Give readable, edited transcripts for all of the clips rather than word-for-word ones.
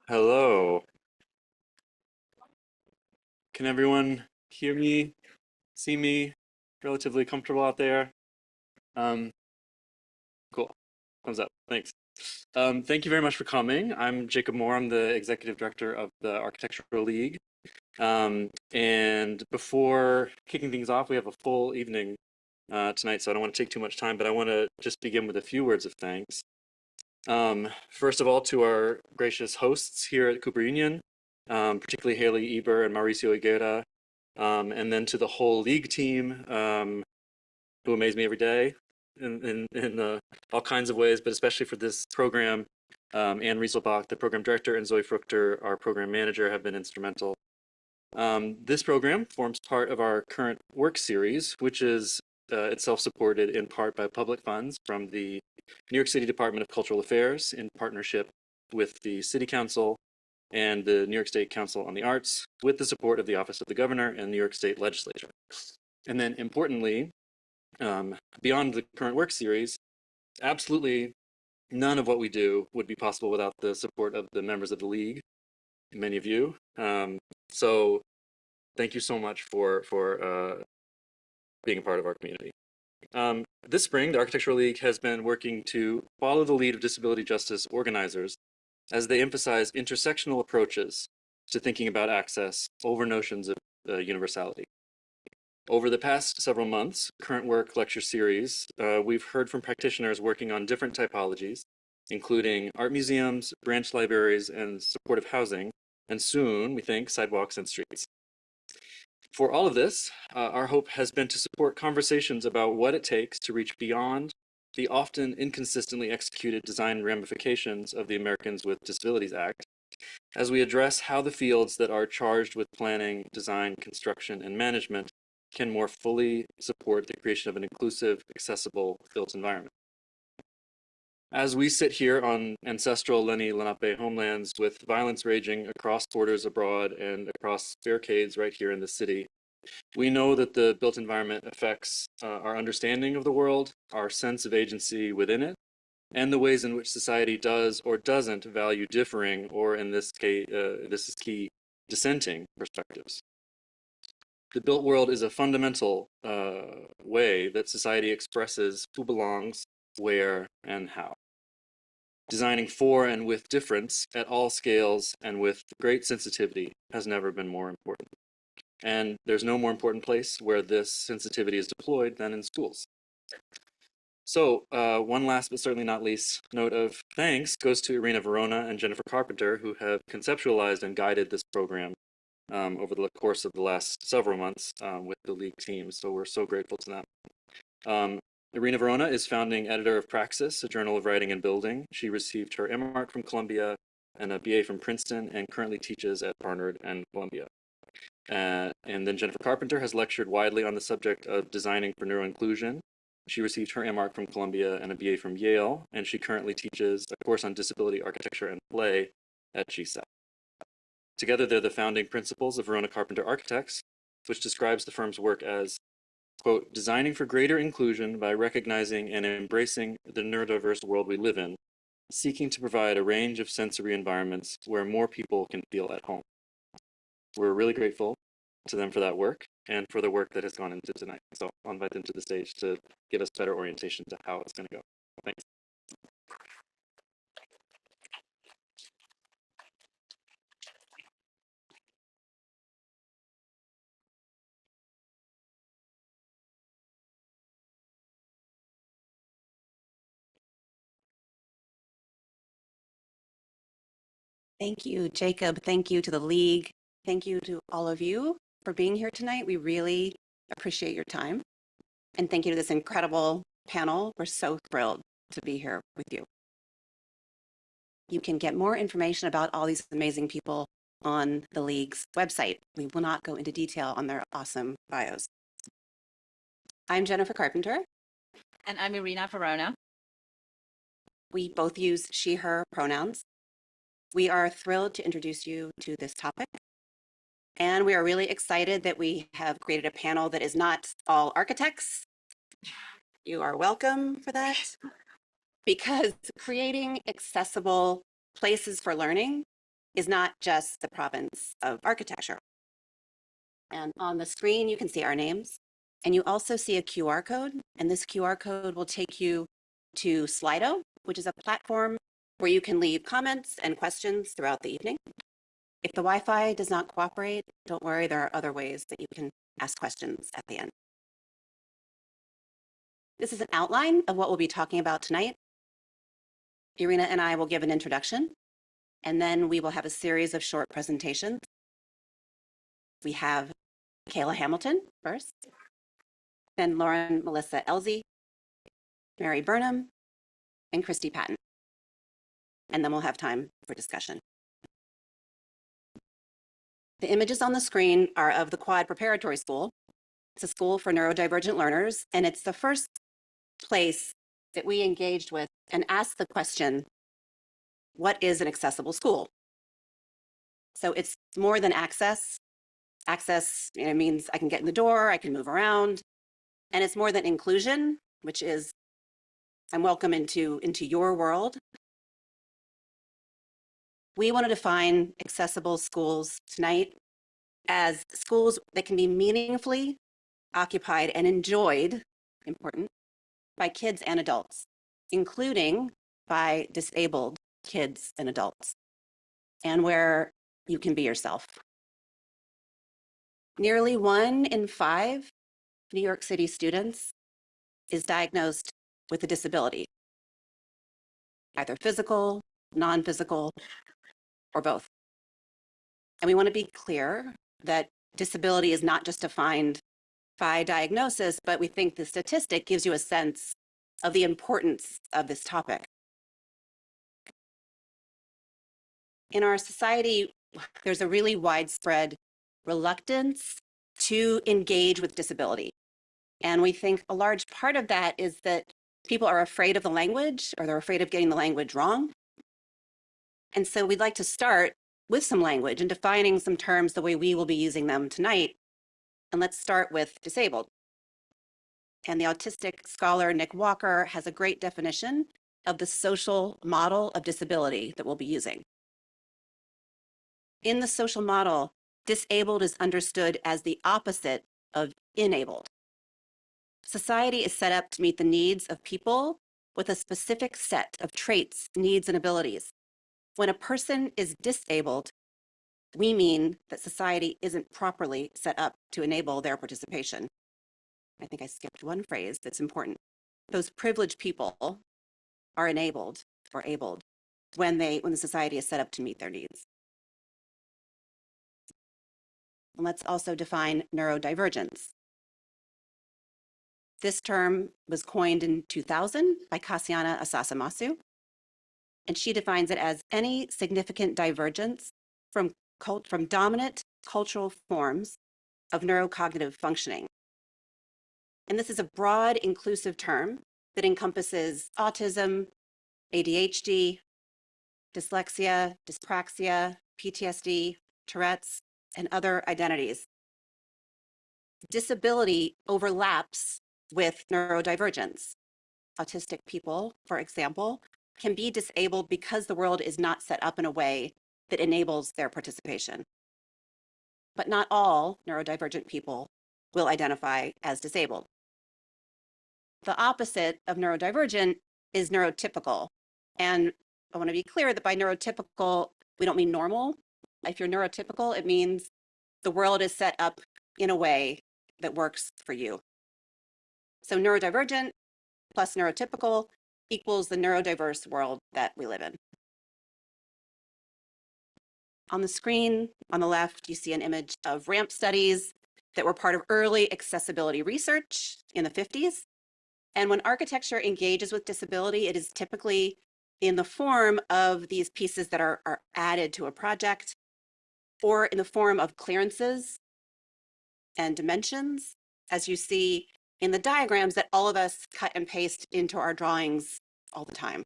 Hello. Can everyone hear me, see me? Relatively comfortable out there? Um, cool. Thumbs up. Thanks. Thank you very much for coming. I'm Jacob Moore. I'm the executive director of the Architectural League. And before kicking things off, we have a full evening tonight, so I don't want to take too much time, but I want to just begin with a few words of thanks. First of all, to our gracious hosts here at Cooper Union, particularly Haley Eber and Mauricio Higuera, and then to the whole league team, who amaze me every day in all kinds of ways, but especially for this program. Anne Rieselbach, the program director, and Zoe Fruchter, our program manager, have been instrumental. This program forms part of our current work series, which is itself supported in part by public funds from the New York City Department of Cultural Affairs in partnership with the City Council and the New York State Council on the Arts, with the support of the Office of the Governor and New York State Legislature. And then importantly, beyond the current work series, absolutely none of what we do would be possible without the support of the members of the League, many of you. So thank you so much for being a part of our community. This spring, the Architectural League has been working to follow the lead of disability justice organizers as they emphasize intersectional approaches to thinking about access over notions of universality. Over the past several months, current work lecture series, we've heard from practitioners working on different typologies, including art museums, branch libraries, and supportive housing, and soon, we think, sidewalks and streets. For all of this, our hope has been to support conversations about what it takes to reach beyond the often inconsistently executed design ramifications of the Americans with Disabilities Act, as we address how the fields that are charged with planning, design, construction, and management can more fully support the creation of an inclusive, accessible built environment. As we sit here on ancestral Lenni Lenape homelands with violence raging across borders abroad and across barricades right here in the city, we know that the built environment affects our understanding of the world, our sense of agency within it, and the ways in which society does or doesn't value differing, or in this case, this is key, dissenting perspectives. The built world is a fundamental way that society expresses who belongs, where, and how. Designing for and with difference at all scales and with great sensitivity has never been more important. And there's no more important place where this sensitivity is deployed than in schools. So one last but certainly not least note of thanks goes to Irina Verona and Jennifer Carpenter, who have conceptualized and guided this program over the course of the last several months with the League team. So we're so grateful to them. Irina Verona is founding editor of Praxis, a journal of writing and building. She received her MArch from Columbia and a BA from Princeton and currently teaches at Barnard and Columbia. And then Jennifer Carpenter has lectured widely on the subject of designing for neuroinclusion. She received her MArch from Columbia and a BA from Yale, and she currently teaches a course on disability architecture and play at GSAP. Together, they're the founding principals of Verona Carpenter Architects, which describes the firm's work as, quote, designing for greater inclusion by recognizing and embracing the neurodiverse world we live in, seeking to provide a range of sensory environments where more people can feel at home. We're really grateful to them for that work and for the work that has gone into tonight. So I'll invite them to the stage to give us better orientation to how it's going to go. Thanks. Thank you, Jacob. Thank you to the League. Thank you to all of you for being here tonight. We really appreciate your time. And thank you to this incredible panel. We're so thrilled to be here with you. You can get more information about all these amazing people on the League's website. We will not go into detail on their awesome bios. I'm Jennifer Carpenter. And I'm Irina Verona. We both use she, her pronouns. We are thrilled to introduce you to this topic. And we are really excited that we have created a panel that is not all architects. You are welcome for that, because creating accessible places for learning is not just the province of architecture. And on the screen, you can see our names. And you also see a QR code. And this QR code will take you to Slido, which is a platform where you can leave comments and questions throughout the evening. If the Wi-Fi does not cooperate, don't worry, there are other ways that you can ask questions at the end. This is an outline of what we'll be talking about tonight. Irina and I will give an introduction, and then we will have a series of short presentations. We have Kayla Hamilton first, then Melissa Ellzey, Mary Burnham, and Kristie Patten. And then we'll have time for discussion. The images on the screen are of the Quad Preparatory School. It's a school for neurodivergent learners, and it's the first place that we engaged with and asked the question, what is an accessible school? So it's more than access. Access means I can get in the door, I can move around, and it's more than inclusion, which is I'm welcome into your world. We want to define accessible schools tonight as schools that can be meaningfully occupied and enjoyed, important, by kids and adults, including by disabled kids and adults, and where you can be yourself. Nearly 1 in 5 New York City students is diagnosed with a disability, either physical, non-physical, or both. And we want to be clear that disability is not just defined by diagnosis, but we think the statistic gives you a sense of the importance of this topic. In our society, there's a really widespread reluctance to engage with disability. And we think a large part of that is that people are afraid of the language, or they're afraid of getting the language wrong. And so we'd like to start with some language and defining some terms the way we will be using them tonight. And let's start with disabled. And the autistic scholar Nick Walker has a great definition of the social model of disability that we'll be using. In the social model, disabled is understood as the opposite of enabled. Society is set up to meet the needs of people with a specific set of traits, needs, and abilities. When a person is disabled, we mean that society isn't properly set up to enable their participation. I think I skipped one phrase that's important. Those privileged people are enabled or abled when the society is set up to meet their needs. And let's also define neurodivergence. This term was coined in 2000 by Kassiana Asasamasu, and she defines it as any significant divergence from dominant cultural forms of neurocognitive functioning. And this is a broad, inclusive term that encompasses autism, ADHD, dyslexia, dyspraxia, PTSD, Tourette's, and other identities. Disability overlaps with neurodivergence. Autistic people, for example, can be disabled because the world is not set up in a way that enables their participation. But not all neurodivergent people will identify as disabled. The opposite of neurodivergent is neurotypical. And I want to be clear that by neurotypical, we don't mean normal. If you're neurotypical, it means the world is set up in a way that works for you. So neurodivergent plus neurotypical equals the neurodiverse world that we live in. On the screen on the left, you see an image of ramp studies that were part of early accessibility research in the 50s. And when architecture engages with disability, it is typically in the form of these pieces that are added to a project, or in the form of clearances and dimensions, as you see in the diagrams that all of us cut and paste into our drawings all the time.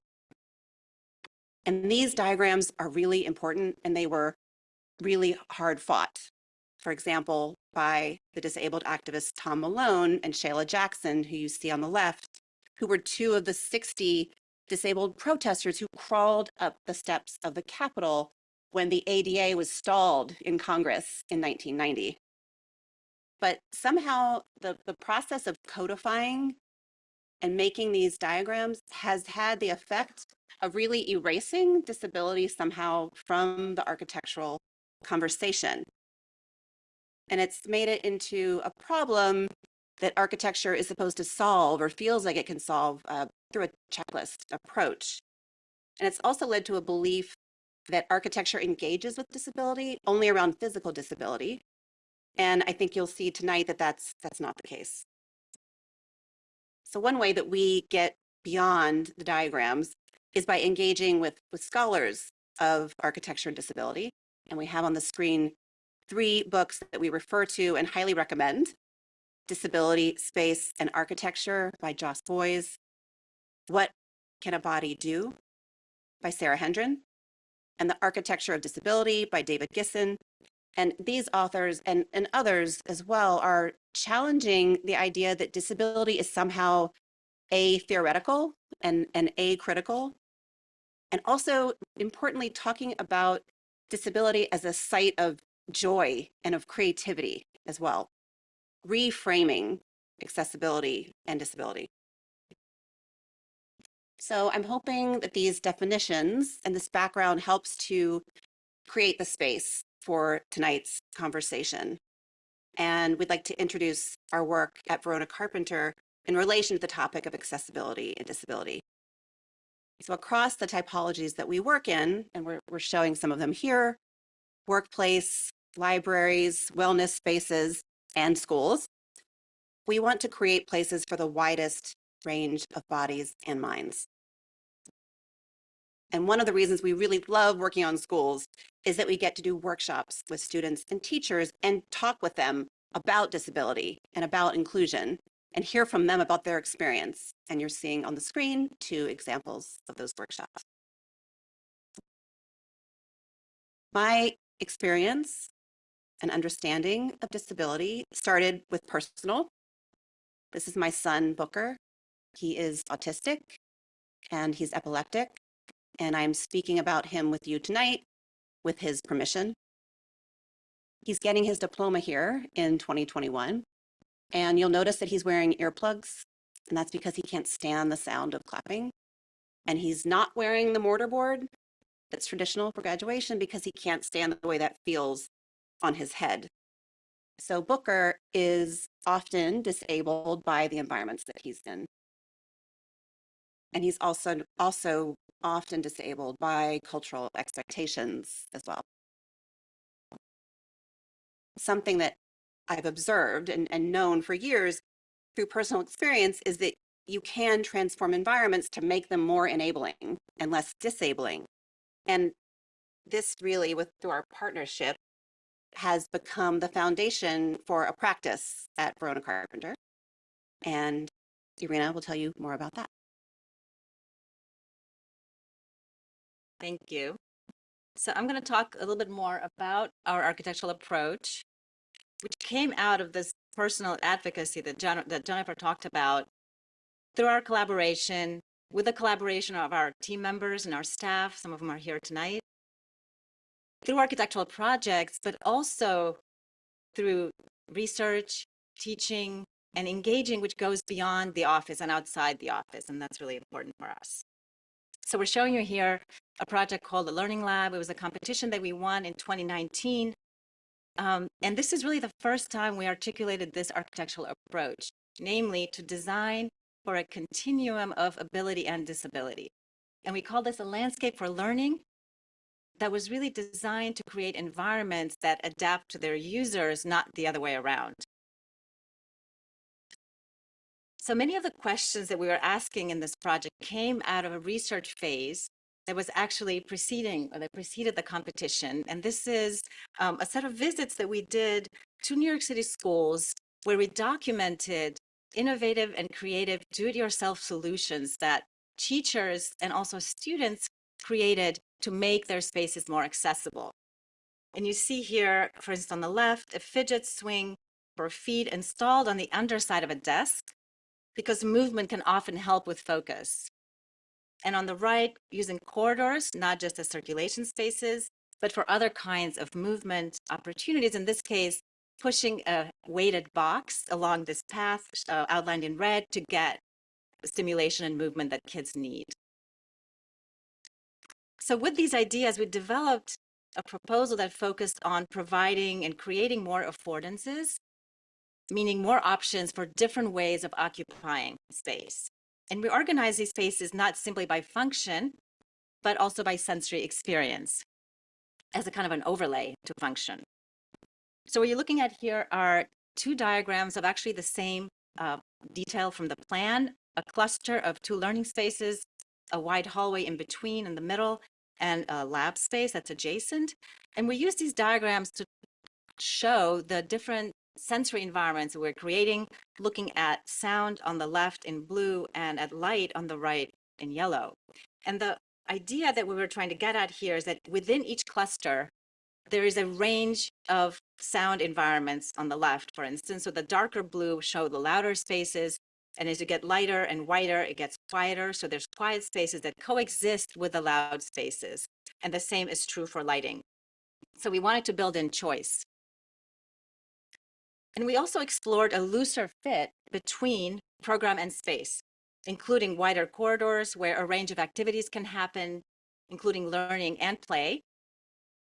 And these diagrams are really important, and they were really hard fought. For example, by the disabled activists Tom Malone and Shayla Jackson, who you see on the left, who were 2 of the 60 disabled protesters who crawled up the steps of the Capitol when the ADA was stalled in Congress in 1990. But somehow the process of codifying and making these diagrams has had the effect of really erasing disability somehow from the architectural conversation. And it's made it into a problem that architecture is supposed to solve or feels like it can solve through a checklist approach. And it's also led to a belief that architecture engages with disability only around physical disability. And I think you'll see tonight that that's not the case. So one way that we get beyond the diagrams is by engaging with scholars of architecture and disability. And we have on the screen 3 books that we refer to and highly recommend: Disability, Space, and Architecture by Joss Boys, What Can a Body Do by Sarah Hendren, and The Architecture of Disability by David Gisson. And these authors and others as well are challenging the idea that disability is somehow a-theoretical and a-critical, and also importantly talking about disability as a site of joy and of creativity as well, reframing accessibility and disability. So I'm hoping that these definitions and this background helps to create the space for tonight's conversation. And we'd like to introduce our work at Verona Carpenter in relation to the topic of accessibility and disability. So across the typologies that we work in, and we're showing some of them here: workplace, libraries, wellness spaces, and schools, we want to create places for the widest range of bodies and minds. And one of the reasons we really love working on schools is that we get to do workshops with students and teachers and talk with them about disability and about inclusion and hear from them about their experience. And you're seeing on the screen 2 examples of those workshops. My experience and understanding of disability started with personal. This is my son, Booker. He is autistic and he's epileptic. And I'm speaking about him with you tonight with his permission. He's getting his diploma here in 2021. And you'll notice that he's wearing earplugs, and that's because he can't stand the sound of clapping. And he's not wearing the mortarboard that's traditional for graduation because he can't stand the way that feels on his head. So Booker is often disabled by the environments that he's in. And he's also often disabled by cultural expectations as well. Something that I've observed and known for years through personal experience is that you can transform environments to make them more enabling and less disabling. And this really, through our partnership, has become the foundation for a practice at Verona Carpenter. And Irina will tell you more about that. Thank you. So I'm going to talk a little bit more about our architectural approach, which came out of this personal advocacy that Jennifer talked about through our collaboration, with the collaboration of our team members and our staff. Some of them are here tonight. Through architectural projects, but also through research, teaching, and engaging, which goes beyond the office and outside the office. And that's really important for us. So we're showing you here a project called the Learning Lab. It was a competition that we won in 2019. And this is really the first time we articulated this architectural approach, namely to design for a continuum of ability and disability. And we call this a landscape for learning that was really designed to create environments that adapt to their users, not the other way around. So many of the questions that we were asking in this project came out of a research phase that was actually preceded the competition. And this is a set of visits that we did to New York City schools where we documented innovative and creative do-it-yourself solutions that teachers and also students created to make their spaces more accessible. And you see here, for instance, on the left, a fidget swing for feet installed on the underside of a desk, because movement can often help with focus. And on the right, using corridors, not just as circulation spaces, but for other kinds of movement opportunities, in this case, pushing a weighted box along this path outlined in red to get stimulation and movement that kids need. So with these ideas, we developed a proposal that focused on providing and creating more affordances, meaning more options for different ways of occupying space. And we organize these spaces not simply by function, but also by sensory experience as a kind of an overlay to function. So what you're looking at here are two diagrams of actually the same detail from the plan, a cluster of two learning spaces, a wide hallway in between in the middle, and a lab space that's adjacent. And we use these diagrams to show the different sensory environments we're creating, looking at sound on the left in blue and at light on the right in yellow. And the idea that we were trying to get at here is that within each cluster, there is a range of sound environments on the left, for instance. So the darker blue show the louder spaces. And as you get lighter and whiter, it gets quieter. So there's quiet spaces that coexist with the loud spaces. And the same is true for lighting. So we wanted to build in choice. And we also explored a looser fit between program and space, including wider corridors where a range of activities can happen, including learning and play,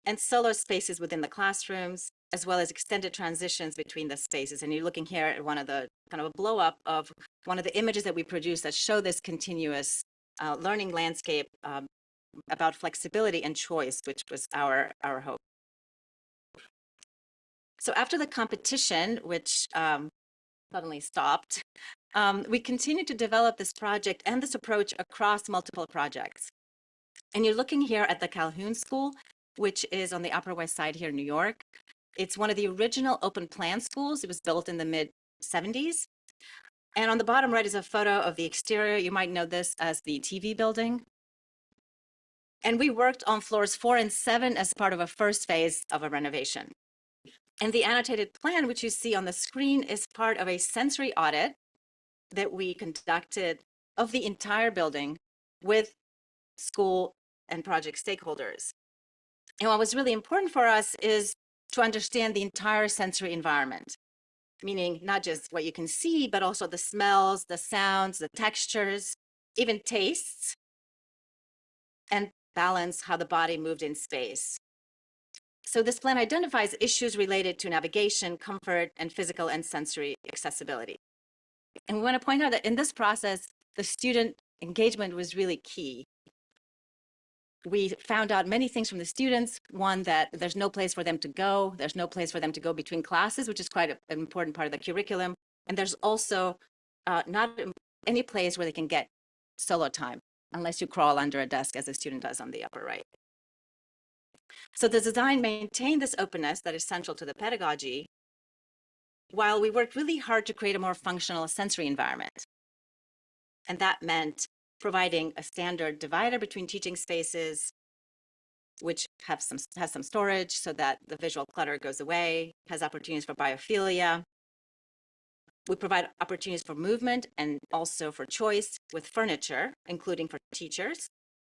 and solo spaces within the classrooms, as well as extended transitions between the spaces. And you're looking here at one of the kind of a blow up of one of the images that we produced that show this continuous learning landscape about flexibility and choice, which was our hope. So after the competition, which suddenly stopped, we continued to develop this project and this approach across multiple projects. And you're looking here at the Calhoun School, which is on the Upper West Side here in New York. It's one of the original open plan schools. It was built in the mid-70s. And on the bottom right is a photo of the exterior. You might know this as the TV building. And we worked on floors 4 and 7 as part of a first phase of a renovation. And the annotated plan, which you see on the screen, is part of a sensory audit that we conducted of the entire building with school and project stakeholders. And what was really important for us is to understand the entire sensory environment, meaning not just what you can see, but also the smells, the sounds, the textures, even tastes, and balance how the body moved in space. So this plan identifies issues related to navigation, comfort, and physical and sensory accessibility. And we want to point out that in this process, the student engagement was really key. We found out many things from the students. One, that there's no place for them to go. There's no place for them to go between classes, which is quite an important part of the curriculum. And there's also not any place where they can get solo time, unless you crawl under a desk as a student does on the upper right. So the design maintained this openness that is central to the pedagogy, while we worked really hard to create a more functional sensory environment. And that meant providing a standard divider between teaching spaces, which has some storage so that the visual clutter goes away, has opportunities for biophilia. We provide opportunities for movement and also for choice with furniture, including for teachers.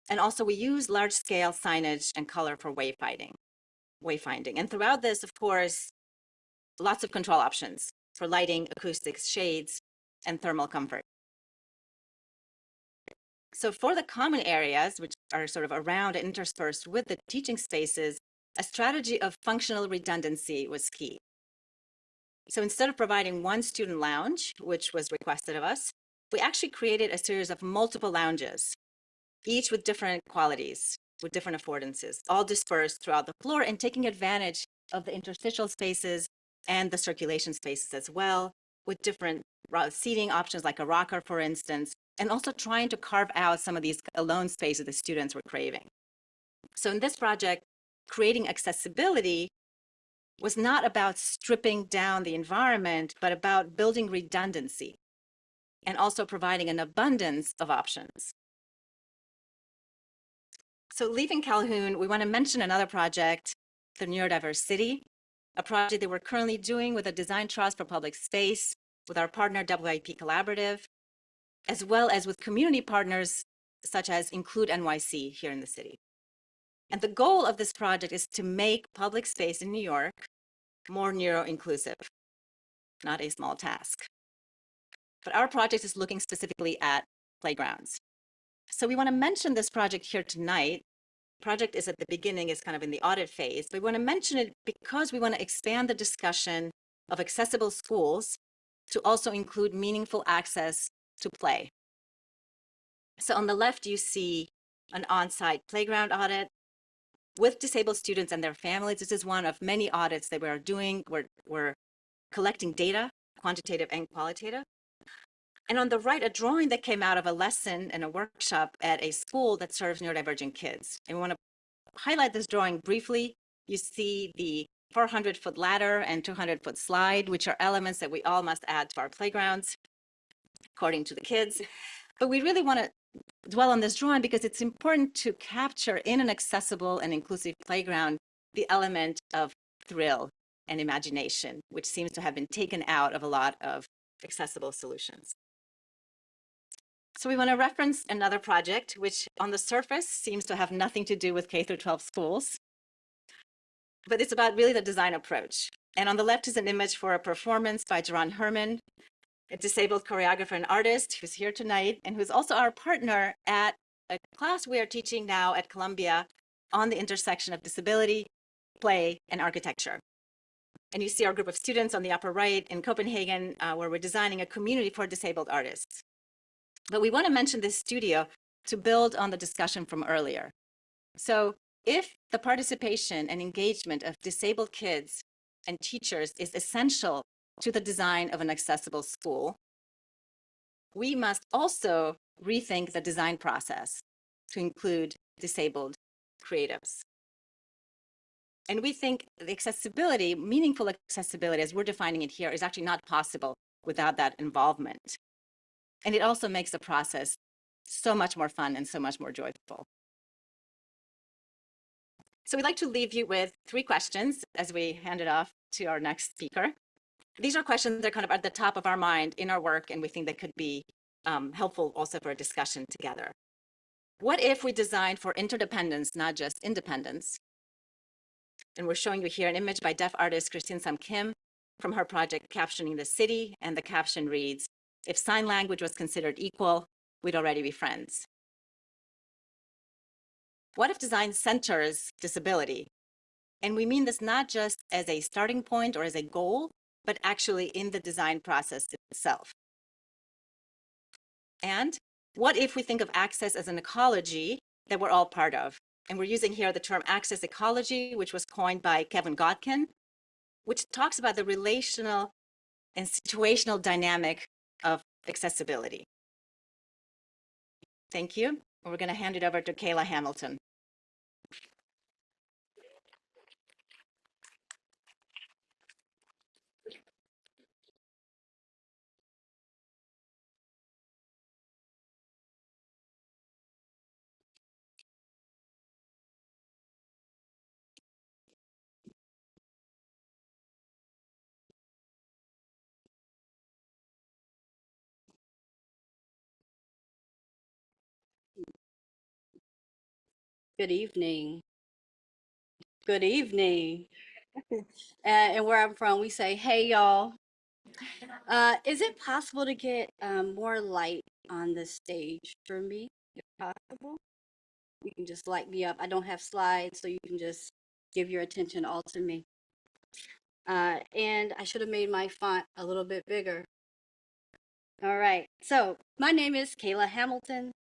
And also we use large-scale signage and color for wayfinding. And throughout this, of course, lots of control options for lighting, acoustics, shades, and thermal comfort. So for the common areas, which are sort of around and interspersed with the teaching spaces, a strategy of functional redundancy was key. So instead of providing one student lounge, which was requested of us, we actually created a series of multiple lounges, each with different qualities, with different affordances, all dispersed throughout the floor and taking advantage of the interstitial spaces and the circulation spaces as well, with different seating options like a rocker, for instance, and also trying to carve out some of these alone spaces the students were craving. So in this project, creating accessibility was not about stripping down the environment, but about building redundancy and also providing an abundance of options. So leaving Calhoun, we want to mention another project, the Neurodiverse City, a project that we're currently doing with a design trust for public space with our partner WIP Collaborative, as well as with community partners such as Include NYC here in the city. And the goal of this project is to make public space in New York more neuro-inclusive, not a small task. But our project is looking specifically at playgrounds. So we want to mention this project here tonight. Project is at the beginning, is kind of in the audit phase. We want to mention it because we want to expand the discussion of accessible schools to also include meaningful access to play. So on the left, you see an on-site playground audit with disabled students and their families. This is one of many audits that we're doing. We're collecting data, quantitative and qualitative. And on the right, a drawing that came out of a lesson and a workshop at a school that serves neurodivergent kids. And we want to highlight this drawing briefly. You see the 400-foot ladder and 200-foot slide, which are elements that we all must add to our playgrounds, according to the kids. But we really want to dwell on this drawing because it's important to capture in an accessible and inclusive playground the element of thrill and imagination, which seems to have been taken out of a lot of accessible solutions. So we want to reference another project, which on the surface seems to have nothing to do with K-12 schools, but it's about really the design approach. And on the left is an image for a performance by Jaron Herman, a disabled choreographer and artist who's here tonight, and who's also our partner at a class we are teaching now at Columbia on the intersection of disability, play, and architecture. And you see our group of students on the upper right in Copenhagen, where we're designing a community for disabled artists. But we want to mention this studio to build on the discussion from earlier. So if the participation and engagement of disabled kids and teachers is essential to the design of an accessible school, we must also rethink the design process to include disabled creatives. And we think the accessibility, meaningful accessibility, as we're defining it here, is actually not possible without that involvement. And it also makes the process so much more fun and so much more joyful. So we'd like to leave you with 3 questions as we hand it off to our next speaker. These are questions that are kind of at the top of our mind in our work, and we think that could be helpful also for a discussion together. What if we designed for interdependence, not just independence? And we're showing you here an image by deaf artist Christine Sam Kim from her project Captioning the City, and the caption reads, "If sign language was considered equal, we'd already be friends." What if design centers disability? And we mean this not just as a starting point or as a goal, but actually in the design process itself. And what if we think of access as an ecology that we're all part of? And we're using here the term access ecology, which was coined by Kevin Godkin, which talks about the relational and situational dynamic of accessibility. Thank you. We're going to hand it over to Kayla Hamilton. Good evening. Good evening. And where I'm from, we say, hey, y'all. Is it possible to get more light on the stage for me, if possible? You can just light me up. I don't have slides, so you can just give your attention all to me. And I should have made my font a little bit bigger. All right. So my name is Kayla Hamilton.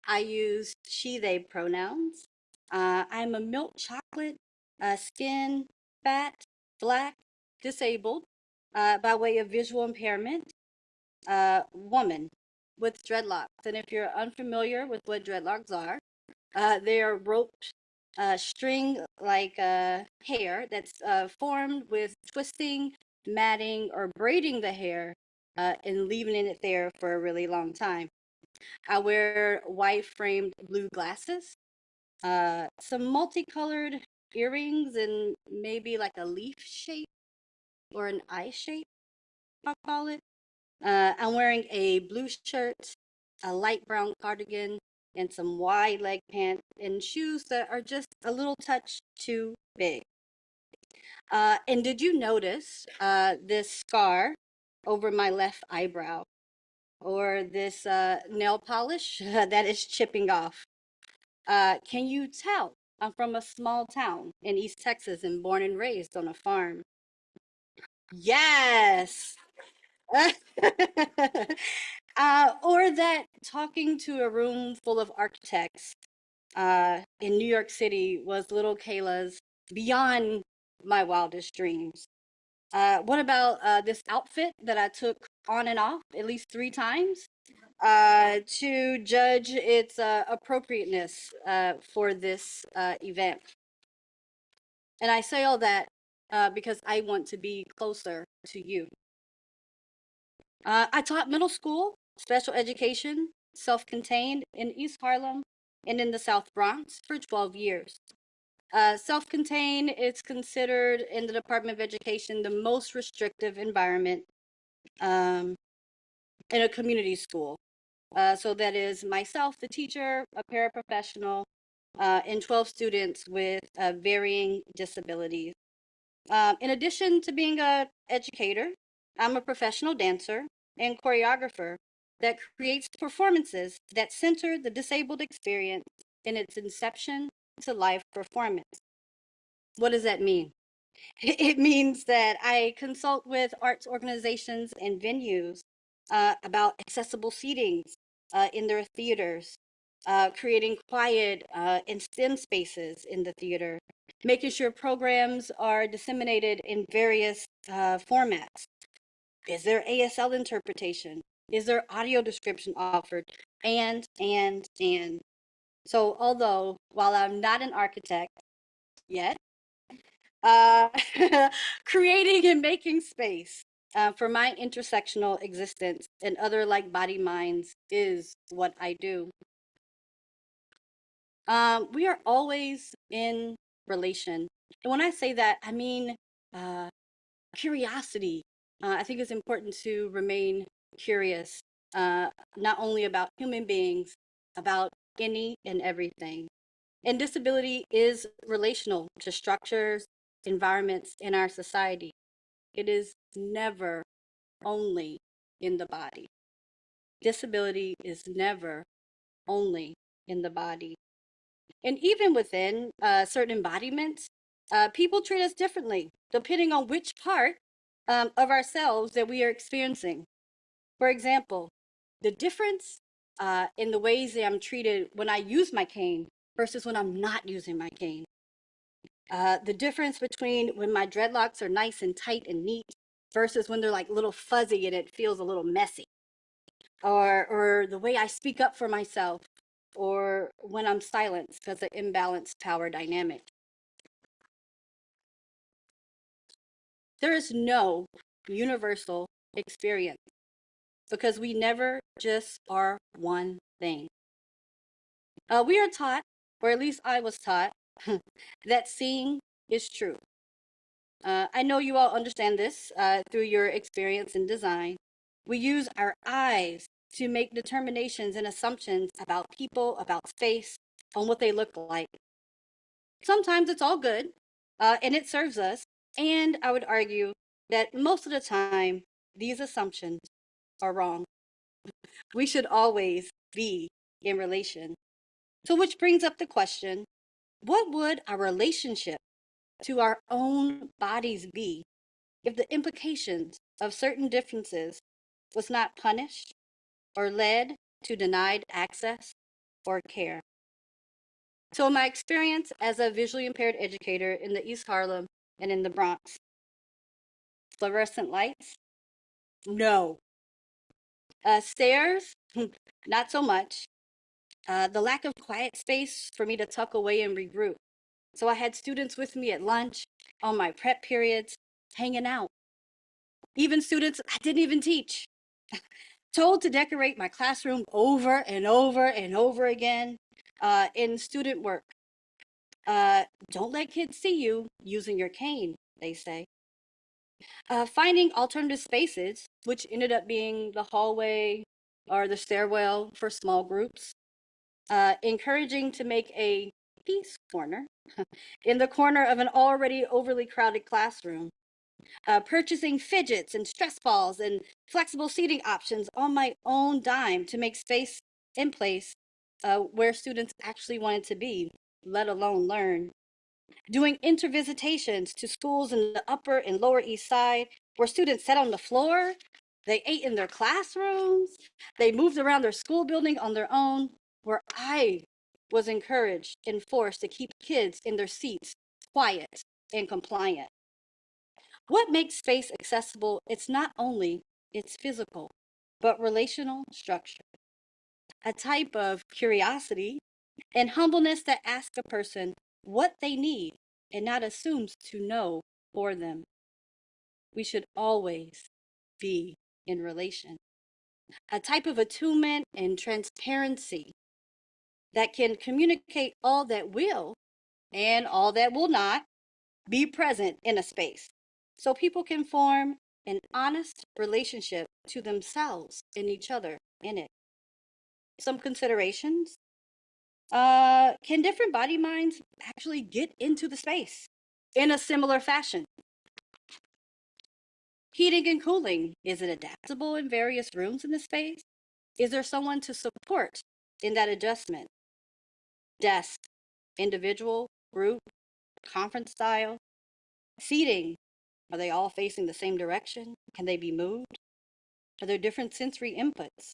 I use she, they pronouns. I'm a milk chocolate, skin, fat, black, disabled, by way of visual impairment, woman with dreadlocks. And if you're unfamiliar with what dreadlocks are, they are roped string-like hair that's formed with twisting, matting, or braiding the hair and leaving it there for a really long time. I wear white framed blue glasses, some multicolored earrings, and maybe like a leaf shape or an eye shape, I'll call it. I'm wearing a blue shirt, a light brown cardigan, and some wide leg pants and shoes that are just a little touch too big. And did you notice this scar over my left eyebrow, or this nail polish that is chipping off? Can you tell I'm from a small town in East Texas and born and raised on a farm? Yes. Or that talking to a room full of architects in New York City was little Kayla's beyond my wildest dreams. What about this outfit that I took on and off at least 3 times to judge its appropriateness for this event? And I say all that because I want to be closer to you. I taught middle school, special education, self-contained in East Harlem and in the South Bronx for 12 years. Self-contained is considered in the Department of Education the most restrictive environment in a community school. So that is myself, the teacher, a paraprofessional, and 12 students with varying disabilities. In addition to being an educator, I'm a professional dancer and choreographer that creates performances that center the disabled experience in its inception to live performance. What does that mean? It means that I consult with arts organizations and venues about accessible seatings in their theaters, creating quiet and STEM spaces in the theater, making sure programs are disseminated in various formats. Is there ASL interpretation? Is there audio description offered? And. So although, while I'm not an architect yet, uh, creating and making space for my intersectional existence and other like body minds is what I do. We are always in relation. And when I say that, I mean curiosity. I think it's important to remain curious, not only about human beings, about any and everything. And disability is relational to structures, environments in our society. It is never only in the body. Disability is never only in the body. And even within certain embodiments, people treat us differently depending on which part of ourselves that we are experiencing. For example, the difference in the ways that I'm treated when I use my cane versus when I'm not using my cane. The difference between when my dreadlocks are nice and tight and neat versus when they're like a little fuzzy and it feels a little messy. Or the way I speak up for myself, or when I'm silenced because of imbalanced power dynamic. There is no universal experience because we never just are one thing. We are taught, or at least I was taught, that seeing is true. I know you all understand this through your experience in design. We use our eyes to make determinations and assumptions about people, about space, on what they look like. Sometimes it's all good, and it serves us. And I would argue that most of the time, these assumptions are wrong. We should always be in relation. So which brings up the question, what would our relationship to our own bodies be if the implications of certain differences was not punished or led to denied access or care? So my experience as a visually impaired educator in the East Harlem and in the Bronx, fluorescent lights? No. Stairs? Not so much. The lack of quiet space for me to tuck away and regroup. So I had students with me at lunch, on my prep periods, hanging out. Even students I didn't even teach. Told to decorate my classroom over and over and over again in student work. Don't let kids see you using your cane, they say. Finding alternative spaces, which ended up being the hallway or the stairwell for small groups. encouraging to make a peace corner in the corner of an already overly crowded classroom, purchasing fidgets and stress balls and flexible seating options on my own dime to make space in place where students actually wanted to be, let alone learn. Doing intervisitations to schools in the Upper and Lower East Side where students sat on the floor, they ate in their classrooms, they moved around their school building on their own, where I was encouraged and forced to keep kids in their seats quiet and compliant. What makes space accessible? It's not only its physical, but relational structure. A type of curiosity and humbleness that asks a person what they need and not assumes to know for them. We should always be in relation. A type of attunement and transparency that can communicate all that will and all that will not be present in a space so people can form an honest relationship to themselves and each other in it. Some considerations. Can different body minds actually get into the space in a similar fashion? Heating and cooling, is it adaptable in various rooms in the space? Is there someone to support in that adjustment? Desk, individual, group, conference style. Seating, are they all facing the same direction? Can they be moved? Are there different sensory inputs?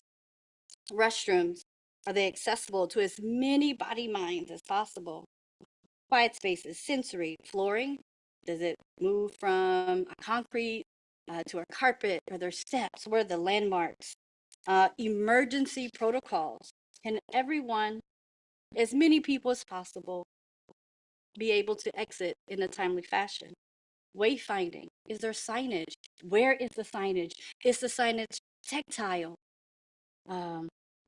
Restrooms, are they accessible to as many body minds as possible? Quiet spaces, sensory, flooring, does it move from a concrete to a carpet? Are there steps? Where are the landmarks? Emergency protocols, can everyone, as many people as possible, be able to exit in a timely fashion? Wayfinding, is there signage? Where is the signage? Is the signage tactile?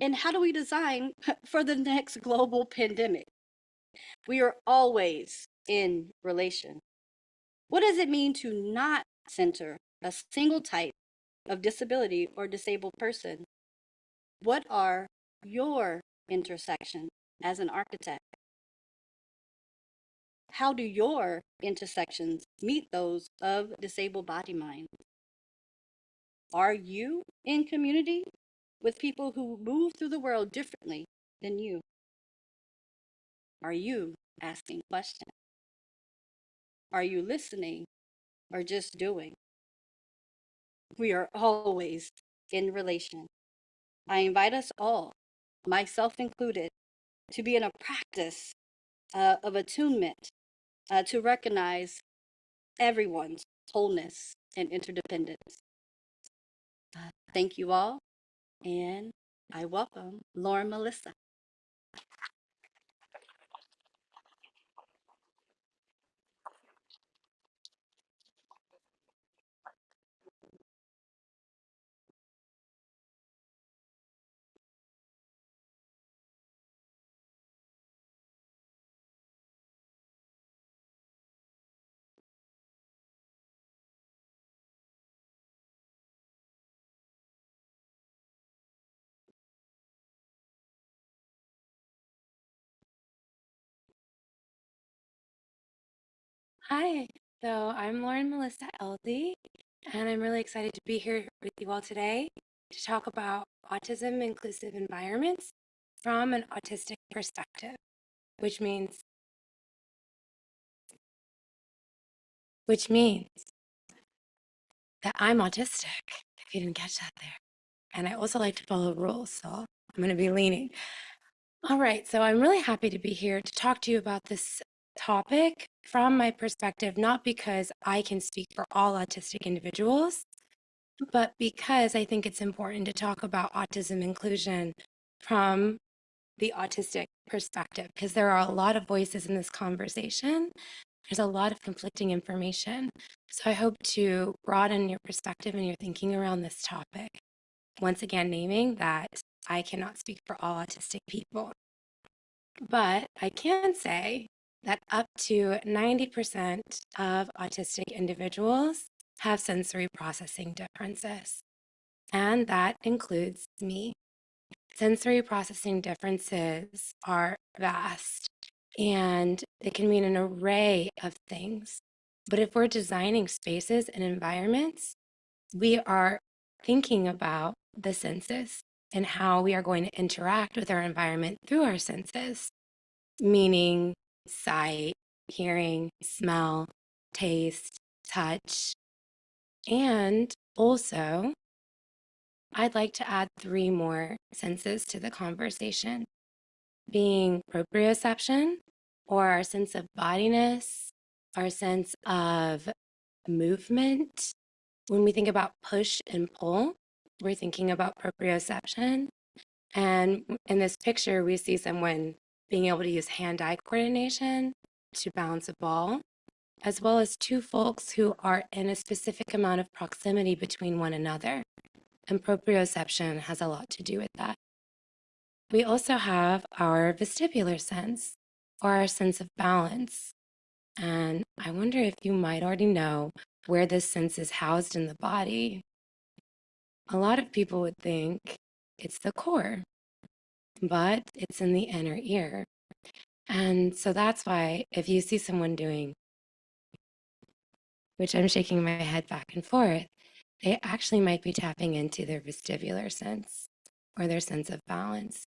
And how do we design for the next global pandemic? We are always in relation. What does it mean to not center a single type of disability or disabled person? What are your intersections as an architect? How do your intersections meet those of disabled body minds? Are you in community with people who move through the world differently than you? Are you asking questions? Are you listening or just doing? We are always in relation. I invite us all, myself included, to be in a practice of attunement to recognize everyone's wholeness and interdependence. Thank you all, and I welcome Lauren Melissa. Hi, so I'm Melissa Ellzey, and I'm really excited to be here with you all today to talk about autism inclusive environments from an autistic perspective, which means that I'm autistic, if you didn't catch that there. And I also like to follow rules, so I'm going to be leaning. All right, so I'm really happy to be here to talk to you about this topic from my perspective, not because I can speak for all autistic individuals, but because I think it's important to talk about autism inclusion from the autistic perspective, because there are a lot of voices in this conversation. There's a lot of conflicting information. So I hope to broaden your perspective and your thinking around this topic. Once again, naming that I cannot speak for all autistic people. But I can say that up to 90% of autistic individuals have sensory processing differences. And that includes me. sensory processing differences are vast, and it can mean an array of things. But if we're designing spaces and environments, we are thinking about the senses and how we are going to interact with our environment through our senses, meaning sight, hearing, smell, taste, touch. And also, I'd like to add 3 more senses to the conversation, being proprioception, or our sense of bodiness, our sense of movement. When we think about push and pull, we're thinking about proprioception. And in this picture, we see someone being able to use hand-eye coordination to balance a ball, as well as 2 folks who are in a specific amount of proximity between one another. And proprioception has a lot to do with that. We also have our vestibular sense, or our sense of balance. And I wonder if you might already know where this sense is housed in the body. A lot of people would think it's the core, but it's in the inner ear. And so that's why if you see someone doing, which I'm shaking my head back and forth, they actually might be tapping into their vestibular sense or their sense of balance.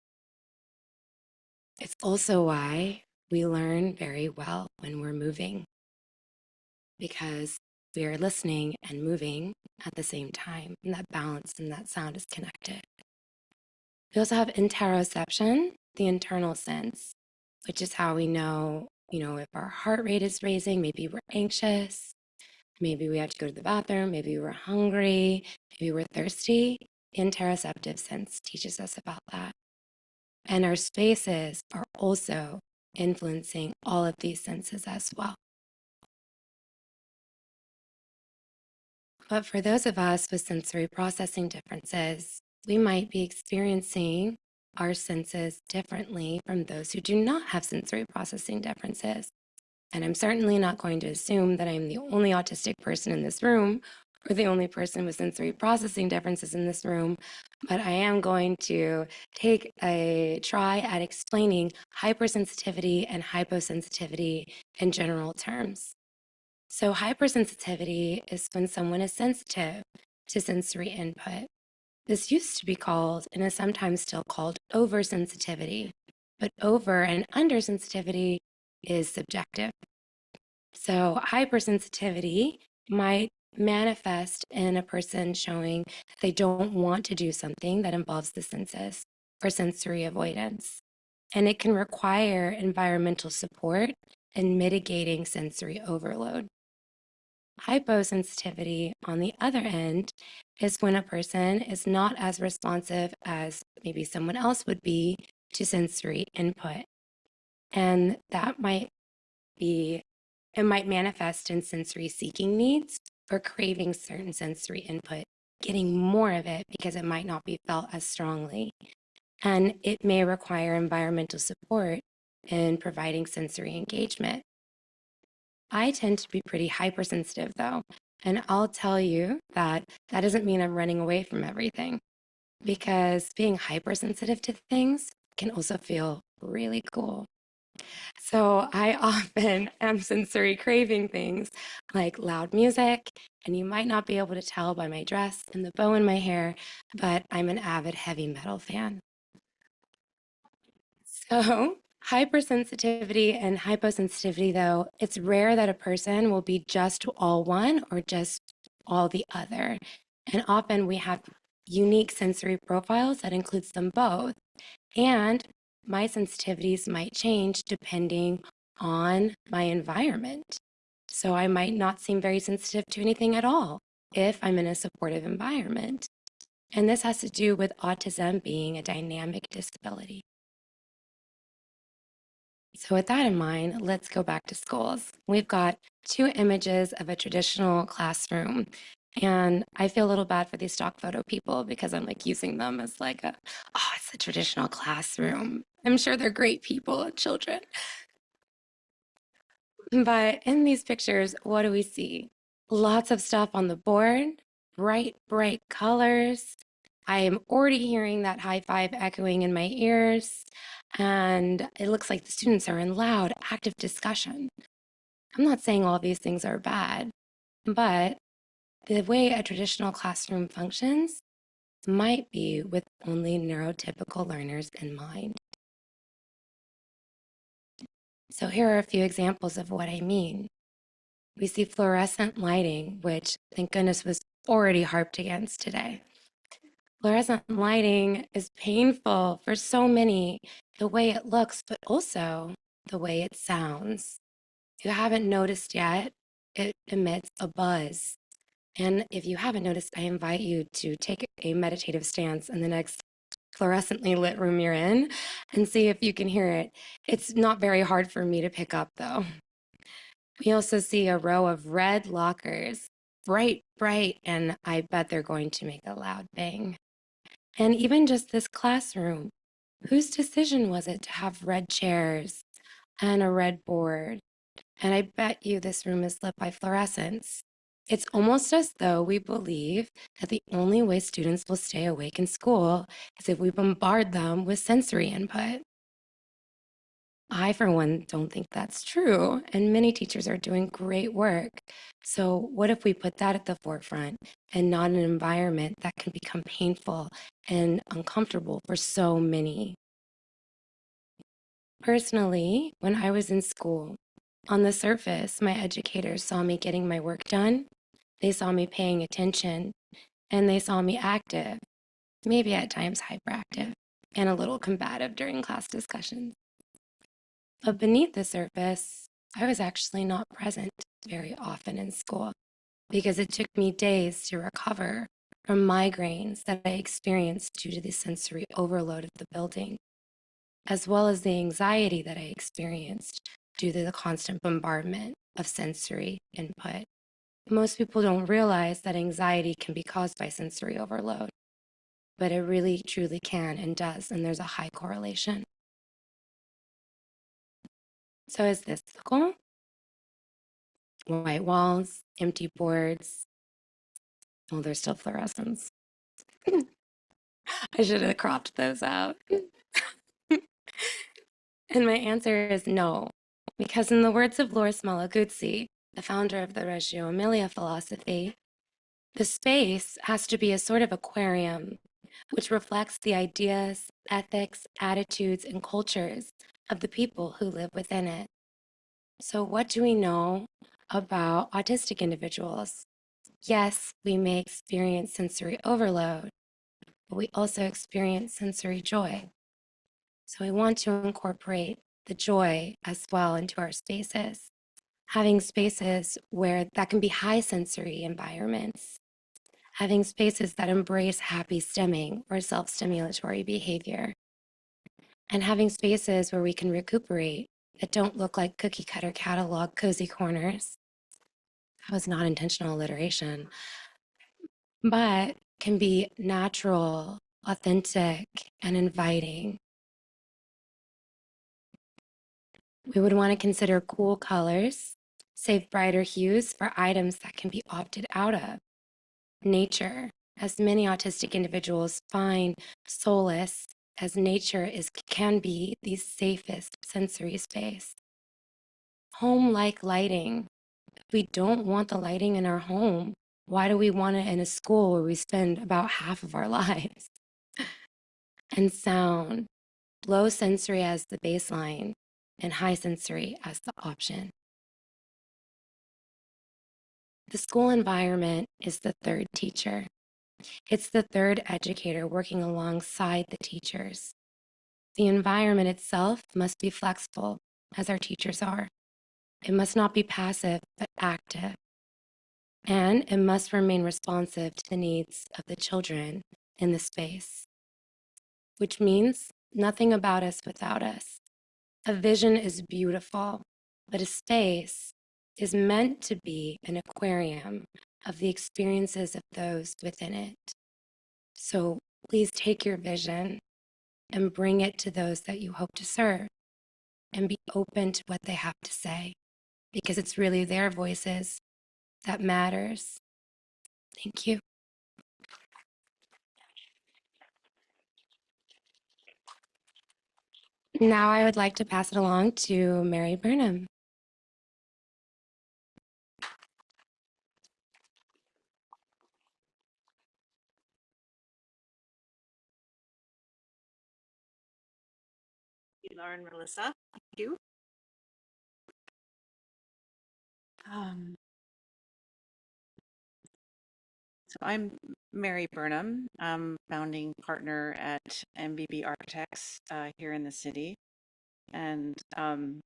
It's also why we learn very well when we're moving, because we are listening and moving at the same time, and that balance and that sound is connected. We also have interoception, the internal sense, which is how we know, if our heart rate is raising, maybe we're anxious, maybe we have to go to the bathroom, maybe we're hungry, maybe we're thirsty. Interoceptive sense teaches us about that. And our spaces are also influencing all of these senses as well. But for those of us with sensory processing differences, we might be experiencing our senses differently from those who do not have sensory processing differences. And I'm certainly not going to assume that I'm the only autistic person in this room or the only person with sensory processing differences in this room, but I am going to take a try at explaining hypersensitivity and hyposensitivity in general terms. So hypersensitivity is when someone is sensitive to sensory input. This used to be called, and is sometimes still called, oversensitivity, but over and undersensitivity is subjective. So hypersensitivity might manifest in a person showing that they don't want to do something that involves the senses or sensory avoidance. And it can require environmental support in mitigating sensory overload. Hyposensitivity, on the other end, is when a person is not as responsive as maybe someone else would be to sensory input. And that might manifest in sensory seeking needs or craving certain sensory input, getting more of it because it might not be felt as strongly. And it may require environmental support in providing sensory engagement. I tend to be pretty hypersensitive though, and I'll tell you that doesn't mean I'm running away from everything, because being hypersensitive to things can also feel really cool. So I often am sensory craving things like loud music, and you might not be able to tell by my dress and the bow in my hair, but I'm an avid heavy metal fan. So hypersensitivity and hyposensitivity, though, it's rare that a person will be just all one or just all the other. And often we have unique sensory profiles that includes them both. And my sensitivities might change depending on my environment. So I might not seem very sensitive to anything at all if I'm in a supportive environment. And this has to do with autism being a dynamic disability. So with that in mind, let's go back to schools. We've got 2 images of a traditional classroom. And I feel a little bad for these stock photo people because I'm like using them as like it's a traditional classroom. I'm sure they're great people and children. But in these pictures, what do we see? Lots of stuff on the board, bright colors. I am already hearing that high five echoing in my ears, and it looks like the students are in loud, active discussion. I'm not saying all these things are bad, but the way a traditional classroom functions might be with only neurotypical learners in mind. So here are a few examples of what I mean. We see fluorescent lighting, which thank goodness was already harped against today. Fluorescent lighting is painful for so many, the way it looks, but also the way it sounds. If you haven't noticed yet, it emits a buzz. And if you haven't noticed, I invite you to take a meditative stance in the next fluorescently lit room you're in and see if you can hear it. It's not very hard for me to pick up, though. We also see a row of red lockers, bright, and I bet they're going to make a loud bang. And even just this classroom, whose decision was it to have red chairs and a red board? And I bet you this room is lit by fluorescence. It's almost as though we believe that the only way students will stay awake in school is if we bombard them with sensory input. I, for one, don't think that's true, and many teachers are doing great work. So what if we put that at the forefront and not an environment that can become painful and uncomfortable for so many? Personally, when I was in school, on the surface, my educators saw me getting my work done, they saw me paying attention, and they saw me active, maybe at times hyperactive, and a little combative during class discussions. But beneath the surface, I was actually not present very often in school because it took me days to recover from migraines that I experienced due to the sensory overload of the building, as well as the anxiety that I experienced due to the constant bombardment of sensory input. Most people don't realize that anxiety can be caused by sensory overload, but it really truly can and does, and there's a high correlation. So is this cool? White walls, empty boards. Well, there's still fluorescence. I should have cropped those out. And my answer is no, because in the words of Loris Malaguzzi, the founder of the Reggio Emilia philosophy, the space has to be a sort of aquarium, which reflects the ideas, ethics, attitudes, and cultures of the people who live within it. So what do we know about autistic individuals? Yes, we may experience sensory overload, but we also experience sensory joy. So we want to incorporate the joy as well into our spaces, having spaces where that can be high sensory environments, having spaces that embrace happy stimming or self-stimulatory behavior, and having spaces where we can recuperate that don't look like cookie cutter catalog cozy corners. That was not intentional alliteration, but can be natural, authentic, and inviting. We would want to consider cool colors, save brighter hues for items that can be opted out of. Nature, as many autistic individuals find solace as nature can be the safest sensory space. Home-like lighting. If we don't want the lighting in our home, why do we want it in a school where we spend about half of our lives? And sound, low sensory as the baseline and high sensory as the option. The school environment is the third teacher. It's the third educator working alongside the teachers. The environment itself must be flexible, as our teachers are. It must not be passive, but active. And it must remain responsive to the needs of the children in the space, which means nothing about us without us. A vision is beautiful, but a space is meant to be an aquarium of the experiences of those within it. So please take your vision and bring it to those that you hope to serve and be open to what they have to say, because it's really their voices that matters. Thank you. Now I would like to pass it along to Mary Burnham. Thank you, Lauren, Melissa. Thank you. Um, so I'm Mary Burnham. I'm founding partner at MBB Architects here in the city. And can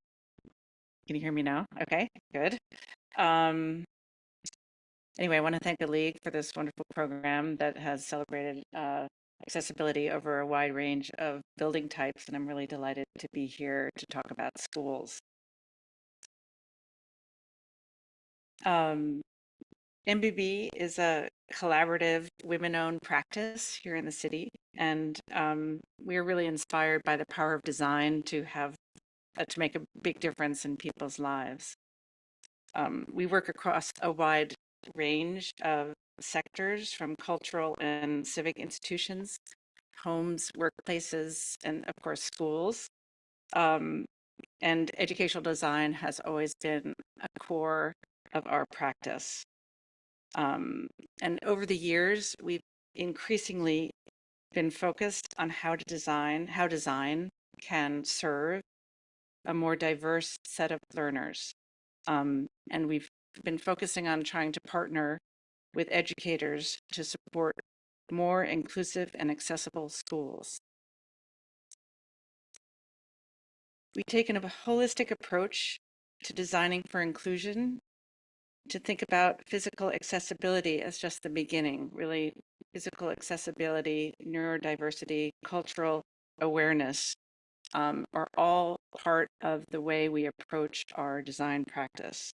you hear me now? Okay, good. Anyway, I want to thank the League for this wonderful program that has celebrated accessibility over a wide range of building types, and I'm really delighted to be here to talk about schools. MBB is a collaborative women-owned practice here in the city, and we're really inspired by the power of design to have to make a big difference in people's lives. We work across a wide range of sectors, from cultural and civic institutions, homes, workplaces, and of course schools. And educational design has always been a core of our practice. And over the years, we've increasingly been focused on how design can serve a more diverse set of learners. And we've been focusing on trying to partner with educators to support more inclusive and accessible schools. We've taken a holistic approach to designing for inclusion, to think about physical accessibility as just the beginning, really physical accessibility, neurodiversity, cultural awareness are all part of the way we approach our design practice.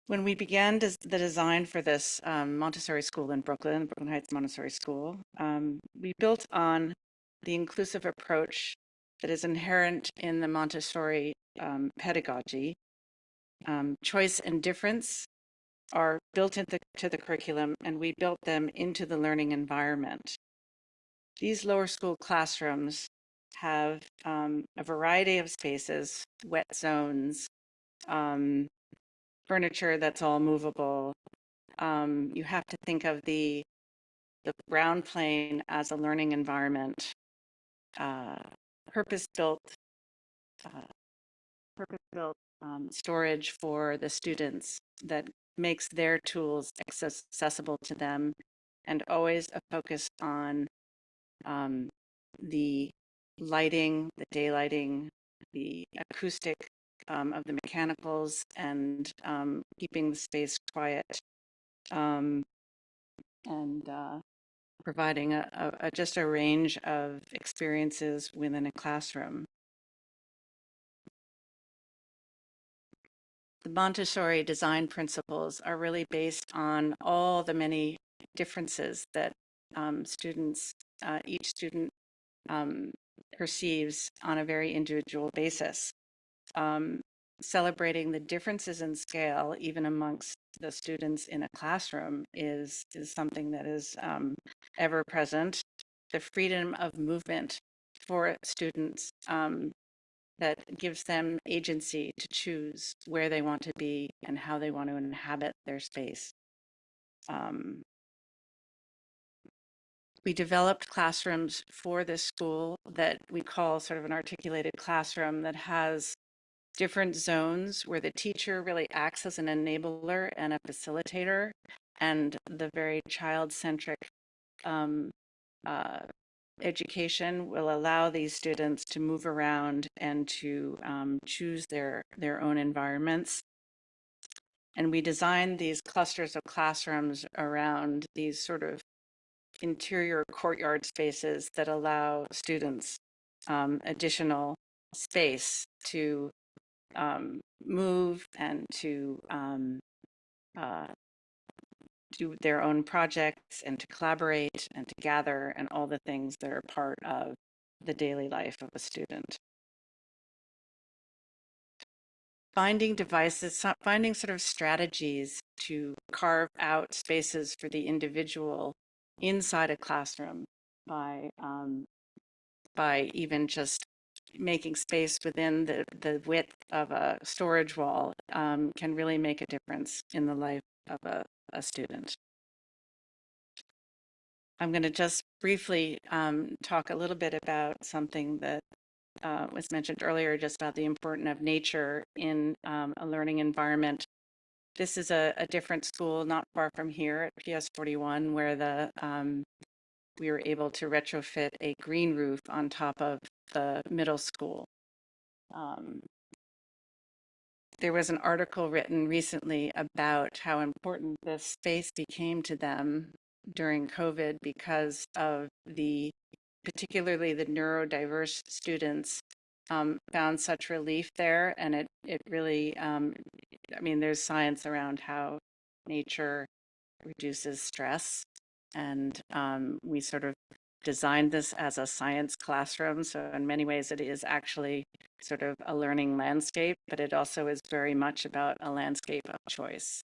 When we began the design for this Montessori school in Brooklyn Heights Montessori School, we built on the inclusive approach that is inherent in the Montessori pedagogy. Choice and difference are built into the curriculum, and we built them into the learning environment. These lower school classrooms have a variety of spaces, wet zones, furniture that's all movable. You have to think of the ground plane as a learning environment, purpose-built storage for the students that makes their tools accessible to them, and always a focus on the lighting, the daylighting, the acoustic of the mechanicals, and keeping the space quiet, and providing just a range of experiences within a classroom. The Montessori design principles are really based on all the many differences that each student perceives on a very individual basis. Celebrating the differences in scale, even amongst the students in a classroom, is something that is ever present. The freedom of movement for students that gives them agency to choose where they want to be and how they want to inhabit their space. We developed classrooms for this school that we call sort of an articulated classroom that has different zones where the teacher really acts as an enabler and a facilitator, and the very child-centric education will allow these students to move around and to choose their own environments. And we designed these clusters of classrooms around these sort of interior courtyard spaces that allow students additional space to move and to do their own projects and to collaborate and to gather, and all the things that are part of the daily life of a student. Finding sort of strategies to carve out spaces for the individual inside a classroom by by even just making space within the width of a storage wall can really make a difference in the life of a student. I'm going to just briefly talk a little bit about something that was mentioned earlier, just about the importance of nature in a learning environment. This is a different school not far from here at PS 41, where we were able to retrofit a green roof on top of the middle school. There was an article written recently about how important this space became to them during COVID because of particularly the neurodiverse students found such relief there. And it really, I mean, there's science around how nature reduces stress. And we sort of designed this as a science classroom. So in many ways, it is actually sort of a learning landscape, but it also is very much about a landscape of choice.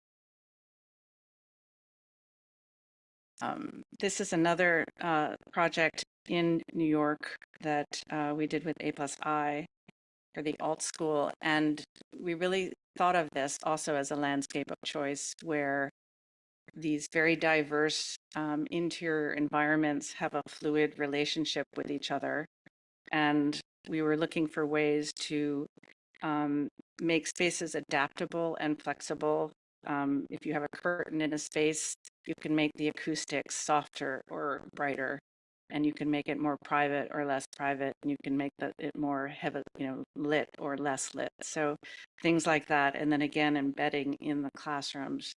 This is another project in New York that we did with A+I for the alt school. And we really thought of this also as a landscape of choice where these very diverse interior environments have a fluid relationship with each other. And we were looking for ways to make spaces adaptable and flexible. If you have a curtain in a space, you can make the acoustics softer or brighter, and you can make it more private or less private, and you can make it more heavy, lit or less lit. So things like that. And then again, embedding in the classrooms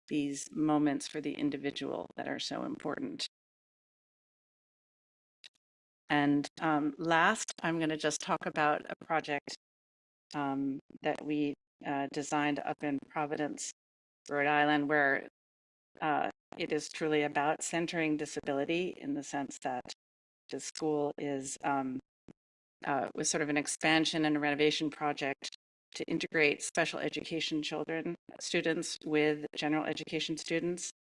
these moments for the individual that are so important. And last, I'm going to just talk about a project that we designed up in Providence, Rhode Island, where it is truly about centering disability in the sense that the school was sort of an expansion and a renovation project to integrate special education students with general education students.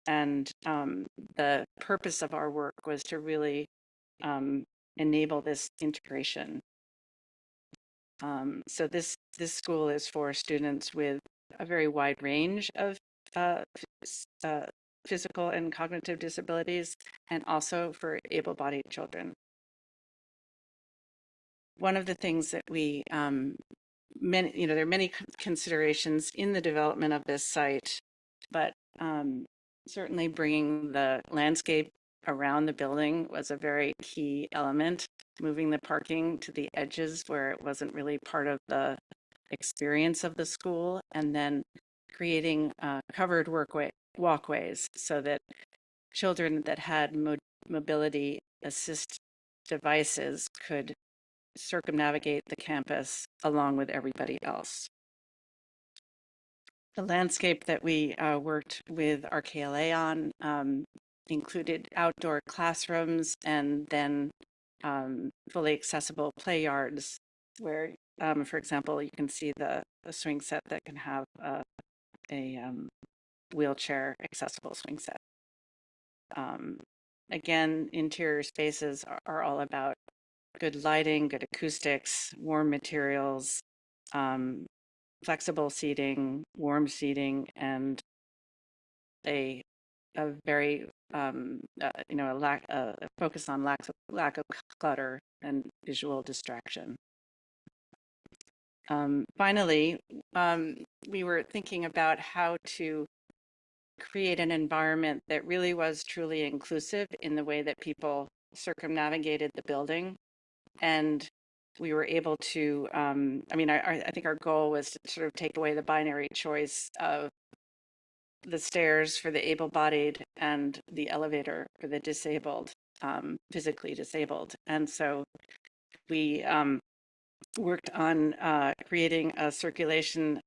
And the purpose of our work was to really enable this integration. So this school is for students with a very wide range of physical and cognitive disabilities, and also for able-bodied children. One of the things that we, there are many considerations in the development of this site, but certainly bringing the landscape around the building was a very key element, moving the parking to the edges where it wasn't really part of the experience of the school, and then creating covered walkways so that children that had mobility assist devices could circumnavigate the campus along with everybody else. The landscape that we worked with our KLA on included outdoor classrooms and then fully accessible play yards where, for example, you can see the swing set that can have a wheelchair accessible swing set. Again, interior spaces are all about good lighting, good acoustics, warm materials, flexible seating, warm seating, and a very a focus on lack of clutter and visual distraction. Finally, we were thinking about how to create an environment that really was truly inclusive in the way that people circumnavigated the building. And we were able to, I think our goal was to sort of take away the binary choice of the stairs for the able-bodied and the elevator for the disabled, physically disabled. And so we worked on creating a circulation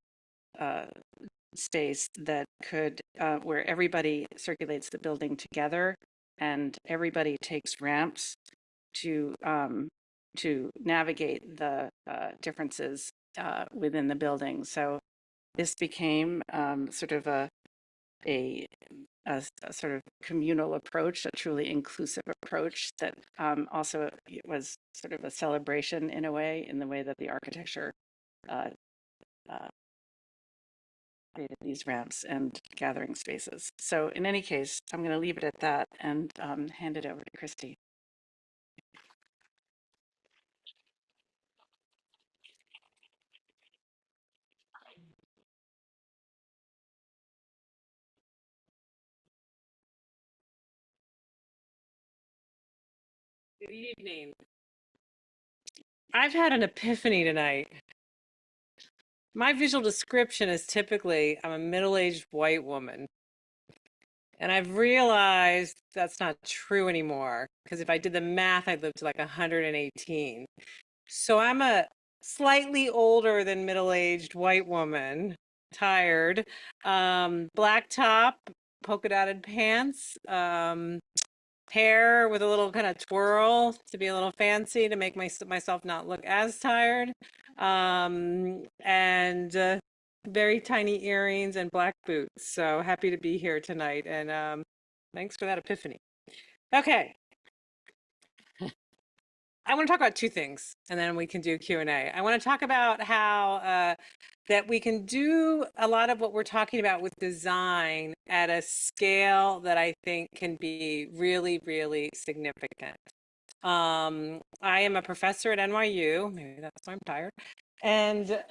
space that could, where everybody circulates the building together and everybody takes ramps to navigate the differences within the building. So this became sort of a a sort of communal approach, a truly inclusive approach that also was sort of a celebration in a way, in the way that the architecture uh, created these ramps and gathering spaces. So in any case, I'm going to leave it at that and hand it over to Kristie. Good evening. I've had an epiphany tonight. My visual description is typically I'm a middle-aged white woman. And I've realized that's not true anymore, because if I did the math, I'd live to like 118. So I'm a slightly older than middle-aged white woman, tired, black top, polka dotted pants, hair with a little kind of twirl to be a little fancy to make myself not look as tired, and very tiny earrings and black boots. So happy to be here tonight, and thanks for that epiphany. Okay. I want to talk about two things, and then we can do Q&A. I want to talk about how that we can do a lot of what we're talking about with design at a scale that I think can be really, really significant. I am a professor at NYU, maybe that's why I'm tired, and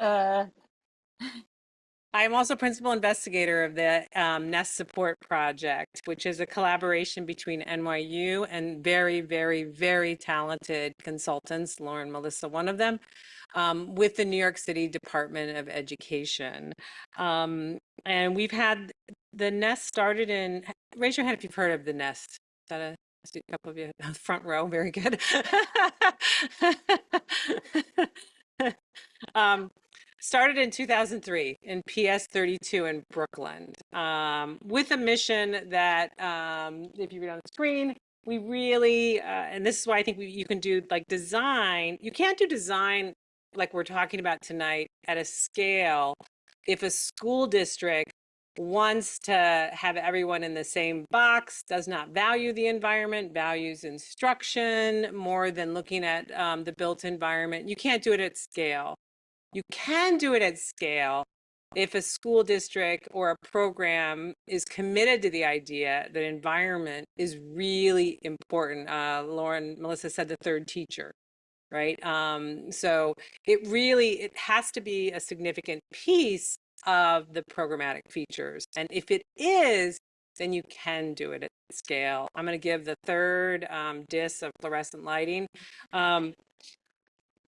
I am also principal investigator of the Nest Support Project, which is a collaboration between NYU and very, very, very talented consultants, Lauren, Melissa, one of them, with the New York City Department of Education. And we've had the Nest started in, raise your hand if you've heard of the Nest. Is that a couple of you, front row, very good. Started in 2003 in PS 32 in Brooklyn, with a mission that, if you read on the screen, we really, and this is why I think you can do like design. You can't do design like we're talking about tonight at a scale if a school district wants to have everyone in the same box, does not value the environment, values instruction more than looking at the built environment. You can't do it at scale. You can do it at scale if a school district or a program is committed to the idea that environment is really important. Lauren, Melissa said the third teacher, right? So it has to be a significant piece of the programmatic features. And if it is, then you can do it at scale. I'm going to give the third DIS of fluorescent lighting.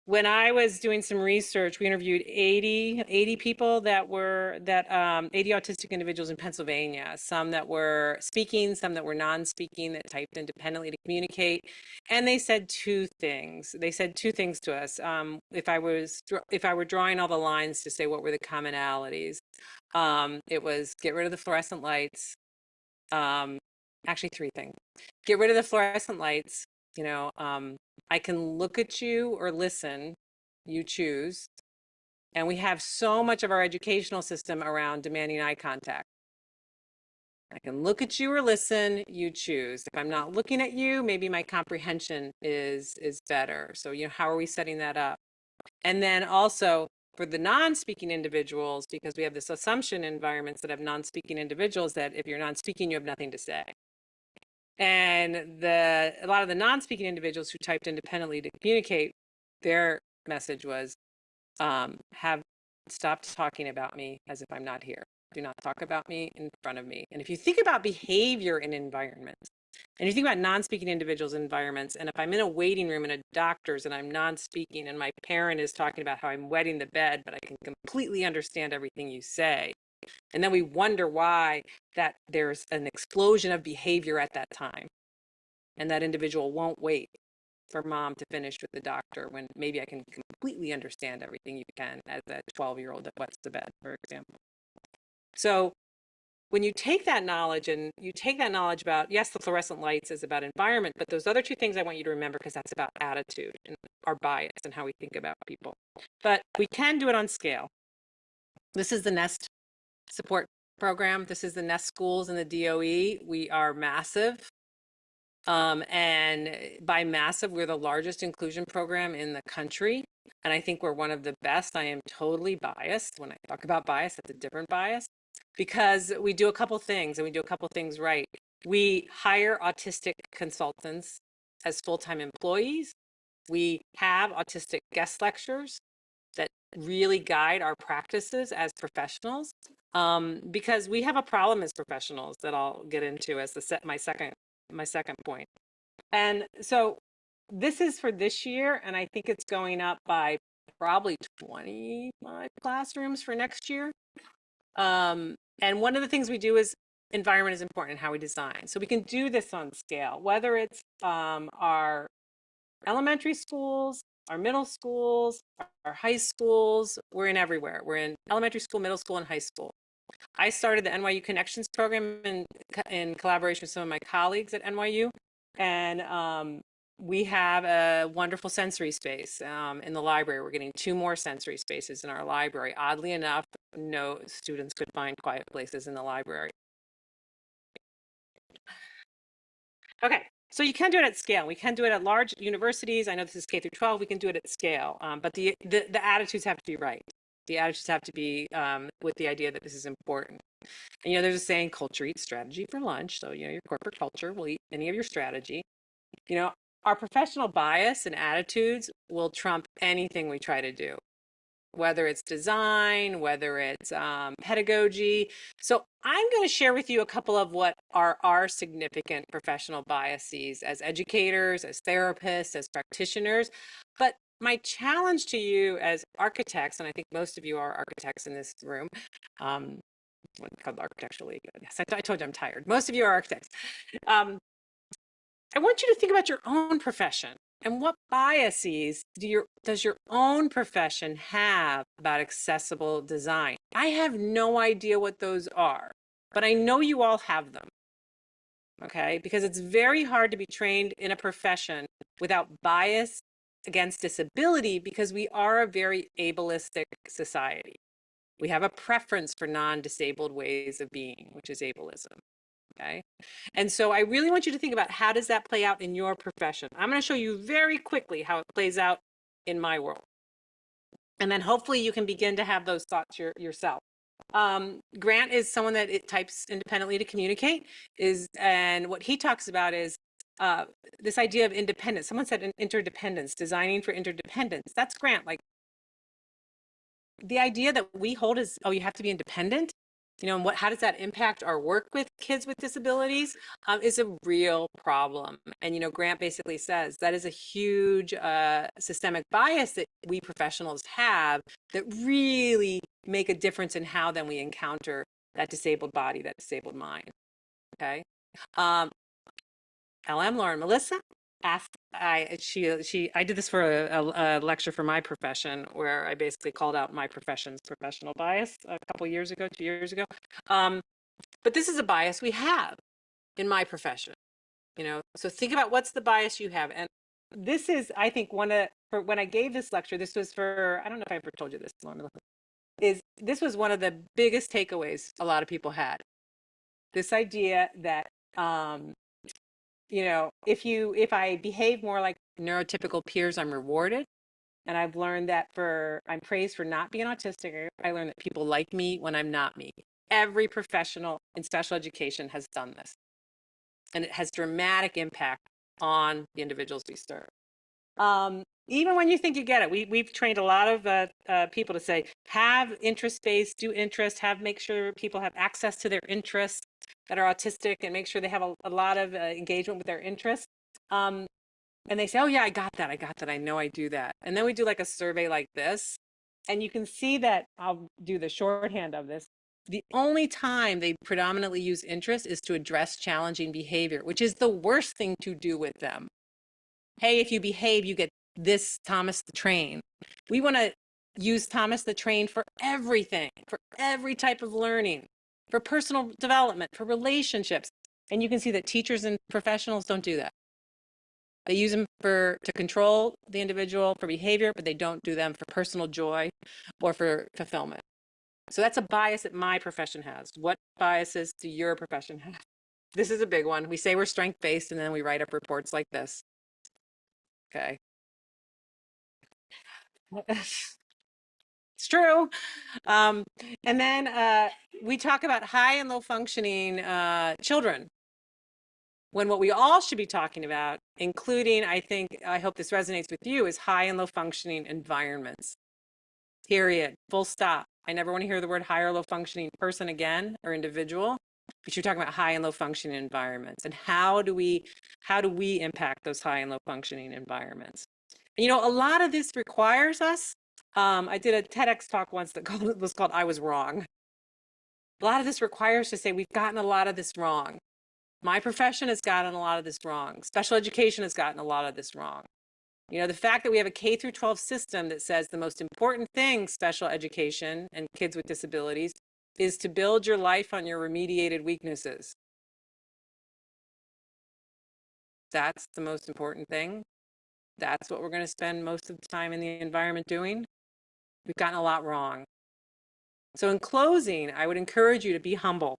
When I was doing some research, we interviewed 80 people 80 autistic individuals in Pennsylvania, some that were speaking, some that were non-speaking, that typed independently to communicate. And they said two things. They said two things to us. If I were drawing all the lines to say what were the commonalities, it was get rid of the fluorescent lights. Actually, three things. Get rid of the fluorescent lights. I can look at you or listen, you choose. And we have so much of our educational system around demanding eye contact. I can look at you or listen, you choose. If I'm not looking at you, maybe my comprehension is better. So, how are we setting that up? And then also for the non-speaking individuals, because we have this assumption in environments that have non-speaking individuals that if you're non-speaking, you have nothing to say. And a lot of the non-speaking individuals who typed independently to communicate, their message was, stop talking about me as if I'm not here. Do not talk about me in front of me. And if you think about behavior in environments, and you think about non-speaking individuals in environments, and if I'm in a waiting room in a doctor's and I'm non-speaking and my parent is talking about how I'm wetting the bed, but I can completely understand everything you say, and then we wonder why that there's an explosion of behavior at that time. And that individual won't wait for mom to finish with the doctor when maybe I can completely understand everything you can as a 12-year-old that wets the bed, for example. So when you take that knowledge and you take that knowledge about, yes, the fluorescent lights is about environment, but those other two things I want you to remember because that's about attitude and our bias and how we think about people. But we can do it on scale. This is the Nest Support program. This is the Nest Schools in the DOE. We are massive. And by massive, we're the largest inclusion program in the country. And I think we're one of the best. I am totally biased. When I talk about bias, that's a different bias. Because we do a couple things, and we do a couple things right. We hire autistic consultants as full-time employees. We have autistic guest lecturers that really guide our practices as professionals. Because we have a problem as professionals that I'll get into as my second point. And so this is for this year, and I think it's going up by probably 25 classrooms for next year. And one of the things we do is environment is important in how we design. So we can do this on scale, whether it's our elementary schools, our middle schools, our high schools. We're in everywhere. We're in elementary school, middle school, and high school. I started the NYU Connections program in collaboration with some of my colleagues at NYU. And we have a wonderful sensory space in the library. We're getting 2 more sensory spaces in our library. Oddly enough, no students could find quiet places in the library. Okay, so you can do it at scale. We can do it at large universities. I know this is K through 12. We can do it at scale, but the attitudes have to be right. The attitudes have to be with the idea that this is important. And, there's a saying, culture eats strategy for lunch. So, your corporate culture will eat any of your strategy. Our professional bias and attitudes will trump anything we try to do, whether it's design, whether it's pedagogy. So I'm going to share with you a couple of what are our significant professional biases as educators, as therapists, as practitioners. But my challenge to you as architects, and I think most of you are architects in this room, what's called the Architectural League. Yes, I told you I'm tired. Most of you are architects. I want you to think about your own profession and what biases does your own profession have about accessible design. I have no idea what those are, but I know you all have them. Okay, because it's very hard to be trained in a profession without bias against disability, because we are a very ableistic society. We have a preference for non-disabled ways of being, which is ableism. Okay, and so I really want you to think about, how does that play out in your profession? I'm going to show you very quickly how it plays out in my world. And then hopefully you can begin to have those thoughts yourself. Grant is someone that types independently to communicate, and what he talks about is this idea of independence. Someone said interdependence, designing for interdependence. That's Grant. Like, the idea that we hold is, oh, you have to be independent. And how does that impact our work with kids with disabilities is a real problem. And, Grant basically says that is a huge systemic bias that we professionals have that really make a difference in how then we encounter that disabled body, that disabled mind. Okay. LM Lauren Melissa asked, I did this for a lecture for my profession, where I basically called out my profession's professional bias a couple years ago, 2 years ago. But this is a bias we have in my profession, so think about what's the bias you have. And this is, I think, when I gave this lecture, this was for, I don't know if I ever told you this, Lauren, this was one of the biggest takeaways a lot of people had. This idea that, if I behave more like neurotypical peers, I'm rewarded. And I've learned that I'm praised for not being autistic. I learned that people like me when I'm not me. Every professional in special education has done this. And it has dramatic impact on the individuals we serve. Even when you think you get it, we've trained a lot of people to say, have interest-based, do interest, make sure people have access to their interests that are autistic, and make sure they have a lot of engagement with their interests. And they say, oh yeah, I got that, I know I do that. And then we do like a survey like this, and you can see that, I'll do the shorthand of this, the only time they predominantly use interest is to address challenging behavior, which is the worst thing to do with them. Hey, if you behave, you get this Thomas the Train. We want to use Thomas the Train for everything, for every type of learning, for personal development, for relationships. And you can see that teachers and professionals don't do that. They use them to control the individual for behavior, but they don't do them for personal joy or for fulfillment. So that's a bias that my profession has. What biases do your profession have? This is a big one. We say we're strength-based and then we write up reports like this. Okay. It's true. And then we talk about high and low functioning children, when what we all should be talking about, including, I hope this resonates with you, is high and low functioning environments. Period. Full stop. I never want to hear the word high or low functioning person again or individual, but you're talking about high and low functioning environments. And how do we impact those high and low functioning environments? You know, a lot of this requires us. I did a TEDx talk once that was called I Was Wrong. A lot of this requires to say we've gotten a lot of this wrong. My profession has gotten a lot of this wrong. Special education has gotten a lot of this wrong. You know, the fact that we have a K through 12 system that says the most important thing, special education and kids with disabilities, is to build your life on your remediated weaknesses. That's the most important thing. That's what we're going to spend most of the time in the environment doing. We've gotten a lot wrong. So in closing, I would encourage you to be humble,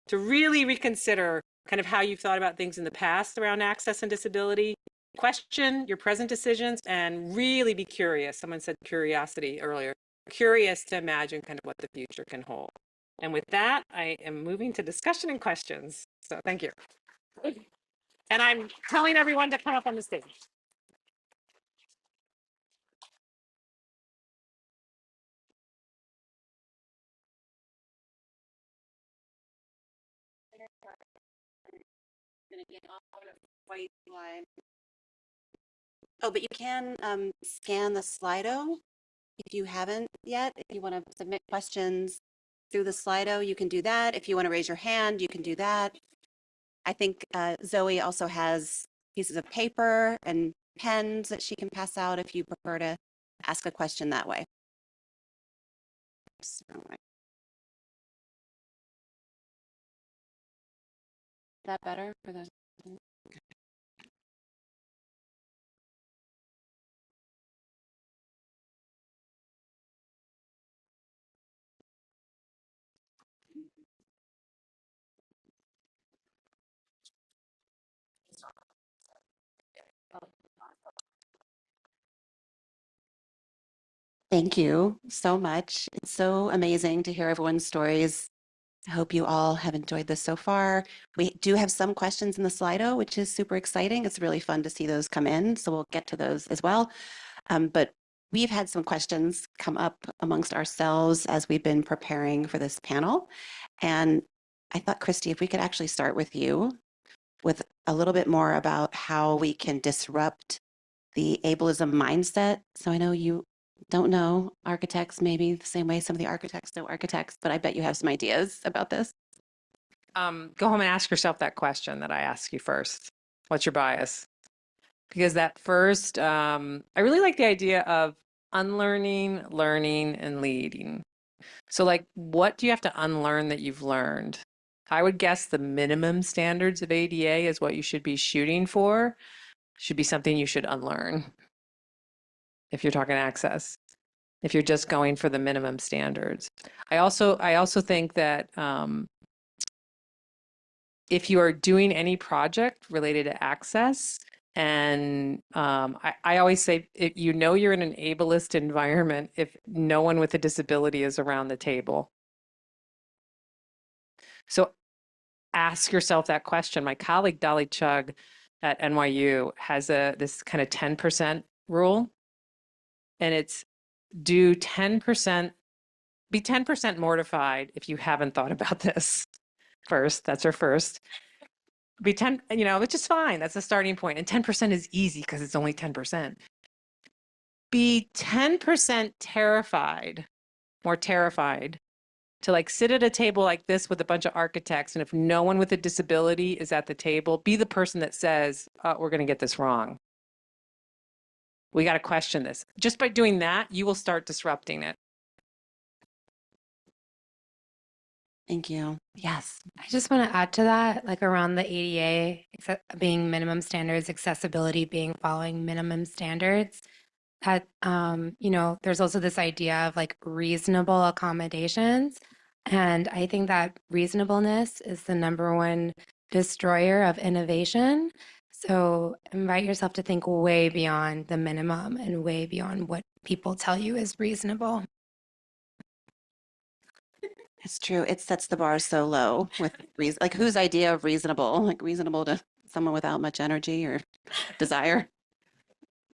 to really reconsider kind of how you've thought about things in the past around access and disability, question your present decisions, and really be curious. Someone said curiosity earlier. Curious to imagine kind of what the future can hold. And with that, I am moving to discussion and questions. So thank you. And I'm telling everyone to come up on the stage. Oh, but you can scan the Slido if you haven't yet. If you want to submit questions through the Slido, you can do that. If you want to raise your hand, you can do that. I think Zoe also has pieces of paper and pens that she can pass out if you prefer to ask a question that way. Is that better for the? Thank you so much. It's so amazing to hear everyone's stories. I hope you all have enjoyed this so far. We do have some questions in the Slido, which is super exciting. It's really fun to see those come in, so we'll get to those as well. But we've had some questions come up amongst ourselves as we've been preparing for this panel. And I thought, Kristie, if we could actually start with you with a little bit more about how we can disrupt the ableism mindset. So I know you don't know architects maybe the same way some of the architects know architects, but I bet you have some ideas about this. Go home and ask yourself that question that I asked you first. What's your bias? Because that first, I really like the idea of unlearning, learning, and leading. So like, what do you have to unlearn that you've learned? I would guess the minimum standards of ADA is what you should be shooting for. Should be something you should unlearn if you're talking access, if you're just going for the minimum standards. I also think that if you are doing any project related to access, and I always say, if you know you're in an ableist environment if no one with a disability is around the table. So ask yourself that question. My colleague Dolly Chugg at NYU has this kind of 10% rule, and it's be 10% mortified if you haven't thought about this first. That's her first. Be 10, which is fine. That's a starting point. And 10% is easy because it's only 10%. Be 10% terrified, more terrified, to like sit at a table like this with a bunch of architects, and if no one with a disability is at the table, be the person that says, oh, we're going to get this wrong. We got to question this. Just by doing that, you will start disrupting it. Thank you. Yes. I just want to add to that, like around the ADA being minimum standards, accessibility being following minimum standards. that, there's also this idea of like reasonable accommodations. And I think that reasonableness is the number one destroyer of innovation. So invite yourself to think way beyond the minimum and way beyond what people tell you is reasonable. It's true. It sets the bar so low with reason. Like whose idea of reasonable? Like reasonable to someone without much energy or desire?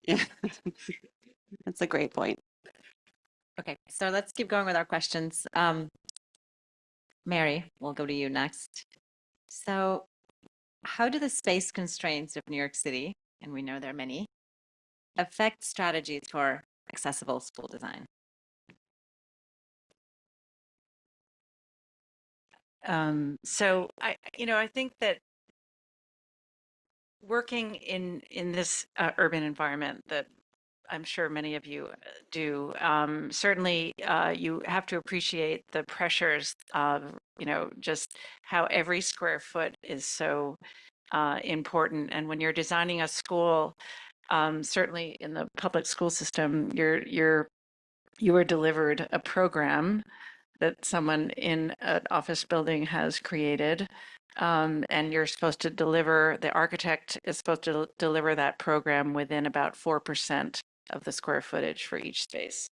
Yeah, that's a great point. Okay, so let's keep going with our questions. Mary, we'll go to you next. So, how do the space constraints of New York City, and we know there are many, affect strategies for accessible school design? So I think that working in this urban environment that I'm sure many of you do, certainly you have to appreciate the pressures of, just how every square foot is so important. And when you're designing a school, certainly in the public school system, you are delivered a program that someone in an office building has created. And you're supposed to deliver, the architect is supposed to deliver that program within about 4% of the square footage for each space.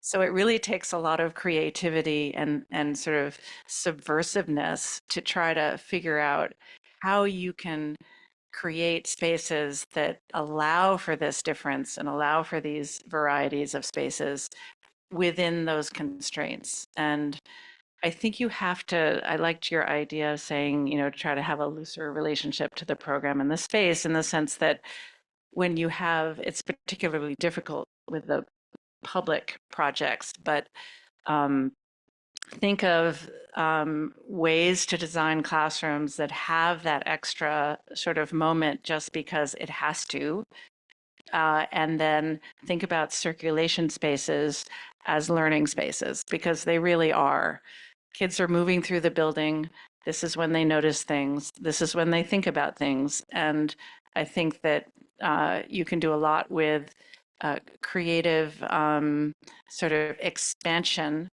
So it really takes a lot of creativity and sort of subversiveness to try to figure out how you can create spaces that allow for this difference and allow for these varieties of spaces within those constraints. And I think you have to, I liked your idea of saying, try to have a looser relationship to the program and the space, in the sense that when you have, it's particularly difficult with the public projects, but think of ways to design classrooms that have that extra sort of moment just because it has to. And then think about circulation spaces as learning spaces, because they really are. Kids are moving through the building. This is when they notice things. This is when they think about things. And I think that you can do a lot with creative sort of expansion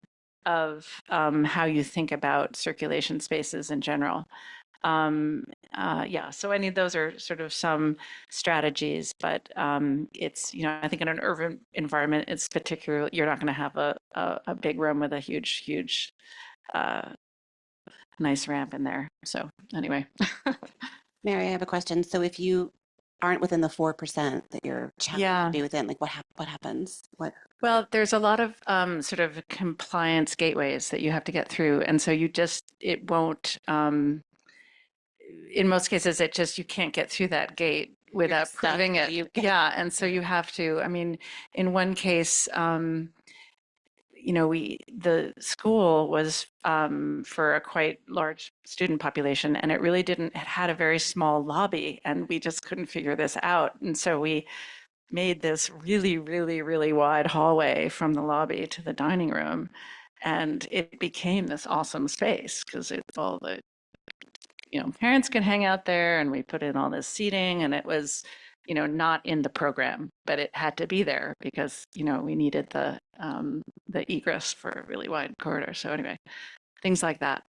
of how you think about circulation spaces in general. Yeah, so any of those are sort of some strategies, but it's, I think in an urban environment, it's particularly, you're not going to have a big room with a huge nice ramp in there. So anyway. Mary, I have a question. So if you aren't within the 4% that you're challenged Yeah. to be within, like what happens? Well, there's a lot of sort of compliance gateways that you have to get through. And so it won't, in most cases, you can't get through that gate without proving it. Yeah. And so you have to, I mean, in one case, the school was for a quite large student population, and it really it had a very small lobby, and we just couldn't figure this out. And so we made this really, really, really wide hallway from the lobby to the dining room. And it became this awesome space because it's all the, parents can hang out there, and we put in all this seating, and it was, not in the program, but it had to be there because, we needed the egress for a really wide corridor. So anyway, things like that.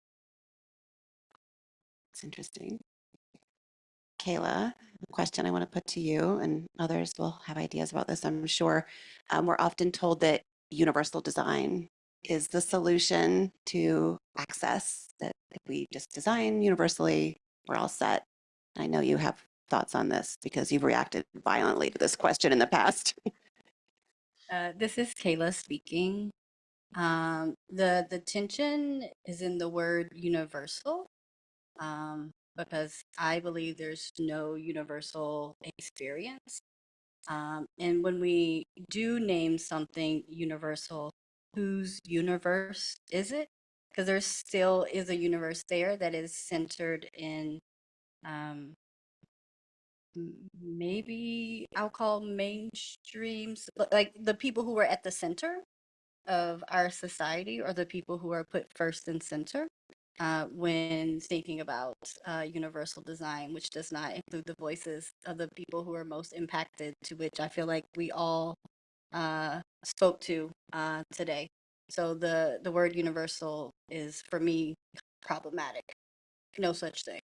It's interesting. Kayla, a question I want to put to you, and others will have ideas about this, I'm sure. We're often told that universal design is the solution to access, that if we just design universally, we're all set. I know you have thoughts on this because you've reacted violently to this question in the past. This is Kayla speaking. The tension is in the word universal, because I believe there's no universal experience. And when we do name something universal, whose universe is it? Because there still is a universe there that is centered in maybe I'll call mainstreams, like the people who are at the center of our society, or the people who are put first and center when thinking about universal design, which does not include the voices of the people who are most impacted, to which I feel like we all spoke to today. So the word universal is for me problematic. No such thing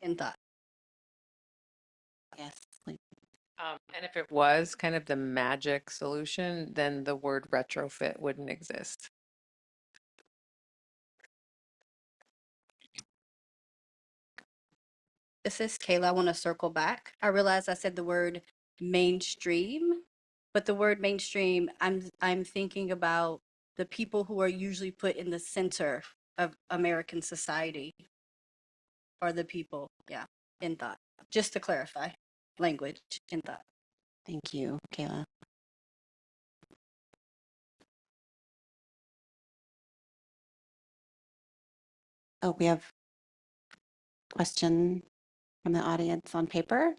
in thought. Yes. And if it was kind of the magic solution, then the word retrofit wouldn't exist. This is Kayla. I want to circle back. I realized I said the word mainstream, but the word mainstream, I'm thinking about the people who are usually put in the center of American society are the people, yeah, in thought. Just to clarify, language in thought. Thank you, Kayla. Oh, we have a question from the audience on paper.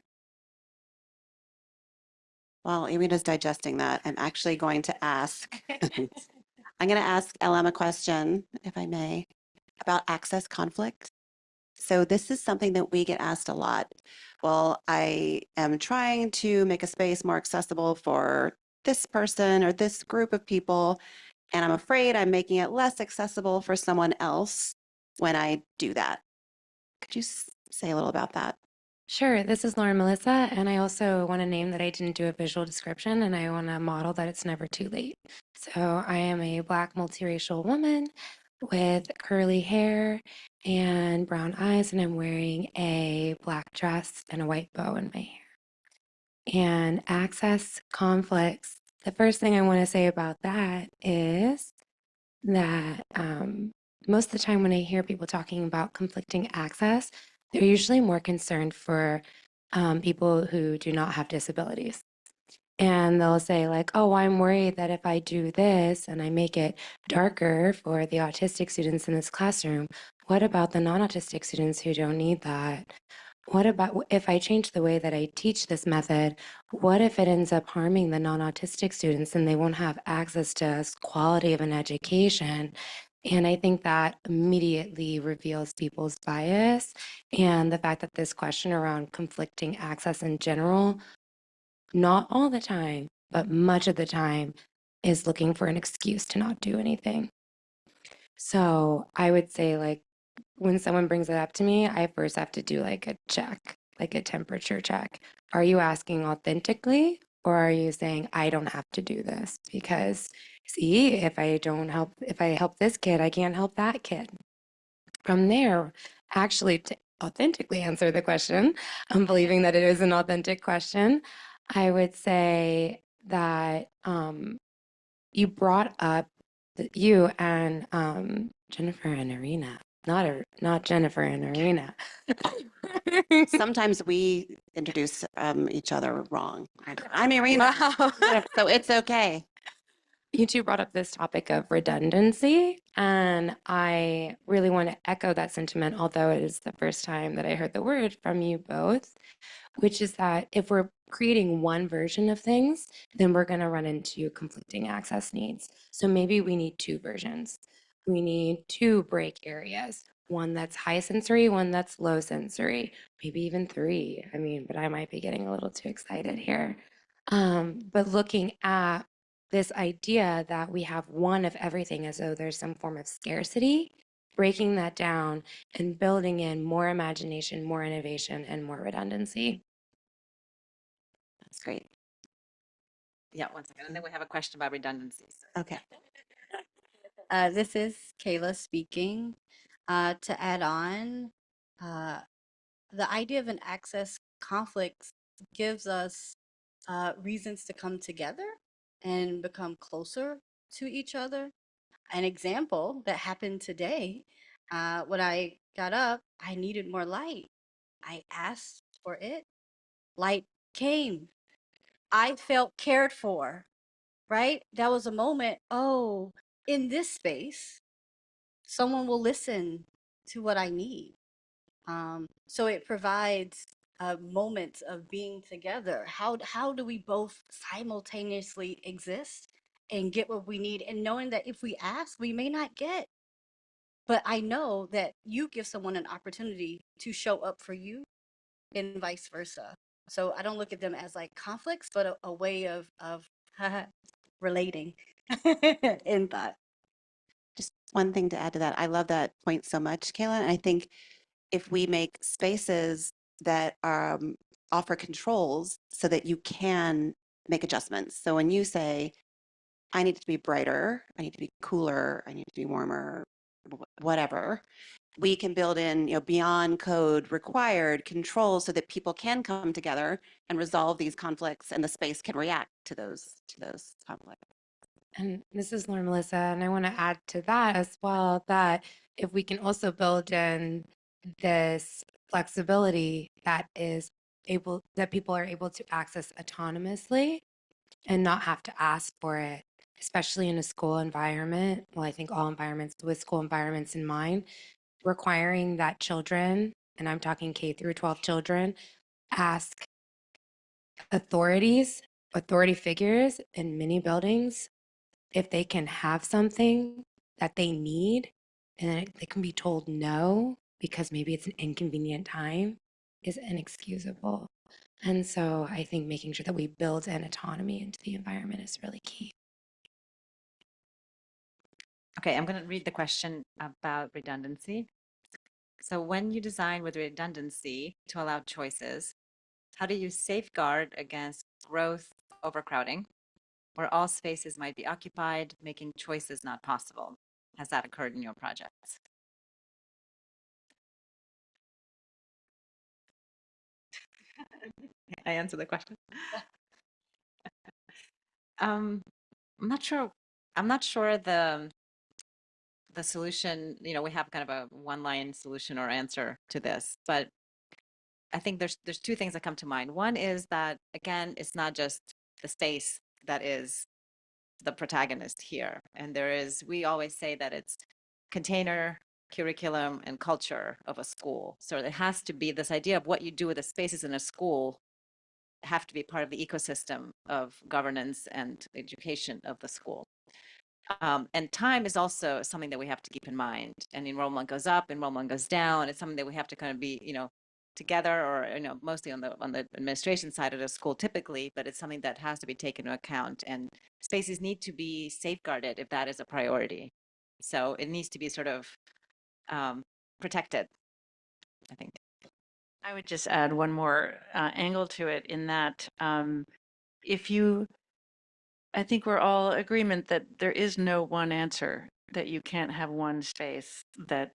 While Irina's digesting that, I'm actually going to ask, I'm going to ask LM a question, if I may, about access conflict. So this is something that we get asked a lot. Well, I am trying to make a space more accessible for this person or this group of people, and I'm afraid I'm making it less accessible for someone else when I do that. Could you say a little about that? Sure, this is Lauren Melissa, and I also want to name that I didn't do a visual description, and I want to model that it's never too late. So I am a Black multiracial woman with curly hair and brown eyes, and I'm wearing a black dress and a white bow in my hair. And access conflicts, the first thing I want to say about that is that most of the time when I hear people talking about conflicting access, they're usually more concerned for people who do not have disabilities. And they'll say like, oh, I'm worried that if I do this and I make it darker for the autistic students in this classroom, what about the non-autistic students who don't need that? What about if I change the way that I teach this method? What if it ends up harming the non-autistic students and they won't have access to quality of an education? And I think that immediately reveals people's bias and the fact that this question around conflicting access in general, not all the time, but much of the time, is looking for an excuse to not do anything. So I would say, like, when someone brings it up to me, I first have to do like a check, like a temperature check. Are you asking authentically, or are you saying, I don't have to do this? Because see, if I help this kid, I can't help that kid. From there, actually, to authentically answer the question, I'm believing that it is an authentic question. I would say that you brought up you and Jennifer and Arena, not Jennifer and Arena. Sometimes we introduce each other wrong. I'm Irina, Wow. so it's okay. You two brought up this topic of redundancy, and I really want to echo that sentiment, although it is the first time that I heard the word from you both, which is that if we're creating one version of things, then we're going to run into conflicting access needs. So maybe we need two versions. We need two break areas, one that's high sensory, one that's low sensory, maybe even three. I mean, but I might be getting a little too excited here. But looking at this idea that we have one of everything as though there's some form of scarcity, breaking that down and building in more imagination, more innovation, and more redundancy. That's great. Yeah, one second. And then we have a question about redundancies. Okay. This is Kayla speaking. To add on, the idea of an access conflict gives us reasons to come together and become closer to each other. An example that happened today, when I got up, I needed more light. I asked for it. Light came. I felt cared for, right? That was a moment, oh, in this space, someone will listen to what I need. So it provides moments of being together. How do we both simultaneously exist and get what we need, and knowing that if we ask, we may not get, but I know that you give someone an opportunity to show up for you and vice versa. So I don't look at them as like conflicts, but a way of relating in thought. Just one thing to add to that. I love that point so much, Kayla. And I think if we make spaces that offer controls so that you can make adjustments. So when you say, I need to be brighter, I need to be cooler, I need to be warmer, whatever, we can build in, beyond code required controls so that people can come together and resolve these conflicts, and the space can react to those conflicts. And this is Lauren Melissa, and I want to add to that as well that if we can also build in this flexibility that people are able to access autonomously and not have to ask for it, especially in a school environment. Well, I think all environments with school environments in mind, requiring that children, and I'm talking K through 12 children, ask authority figures in many buildings if they can have something that they need and then they can be told no because maybe it's an inconvenient time is inexcusable. And so I think making sure that we build an autonomy into the environment is really key. Okay, I'm going to read the question about redundancy. So when you design with redundancy to allow choices, how do you safeguard against growth overcrowding, where all spaces might be occupied, making choices not possible? Has that occurred in your projects? I answer the question. I'm not sure. I'm not sure the solution. We have kind of a one-line solution or answer to this, but I think there's two things that come to mind. One is that, again, it's not just the space that is the protagonist here, and we always say that it's container, curriculum, and culture of a school. So it has to be this idea of what you do with the spaces in a school have to be part of the ecosystem of governance and education of the school. And time is also something that we have to keep in mind. And enrollment goes up, enrollment goes down. It's something that we have to kind of be, together, or mostly on the administration side of the school typically, but it's something that has to be taken into account. And spaces need to be safeguarded if that is a priority. So it needs to be sort of protected, I think. I would just add one more angle to it in that I think we're all agreement that there is no one answer, that you can't have one space that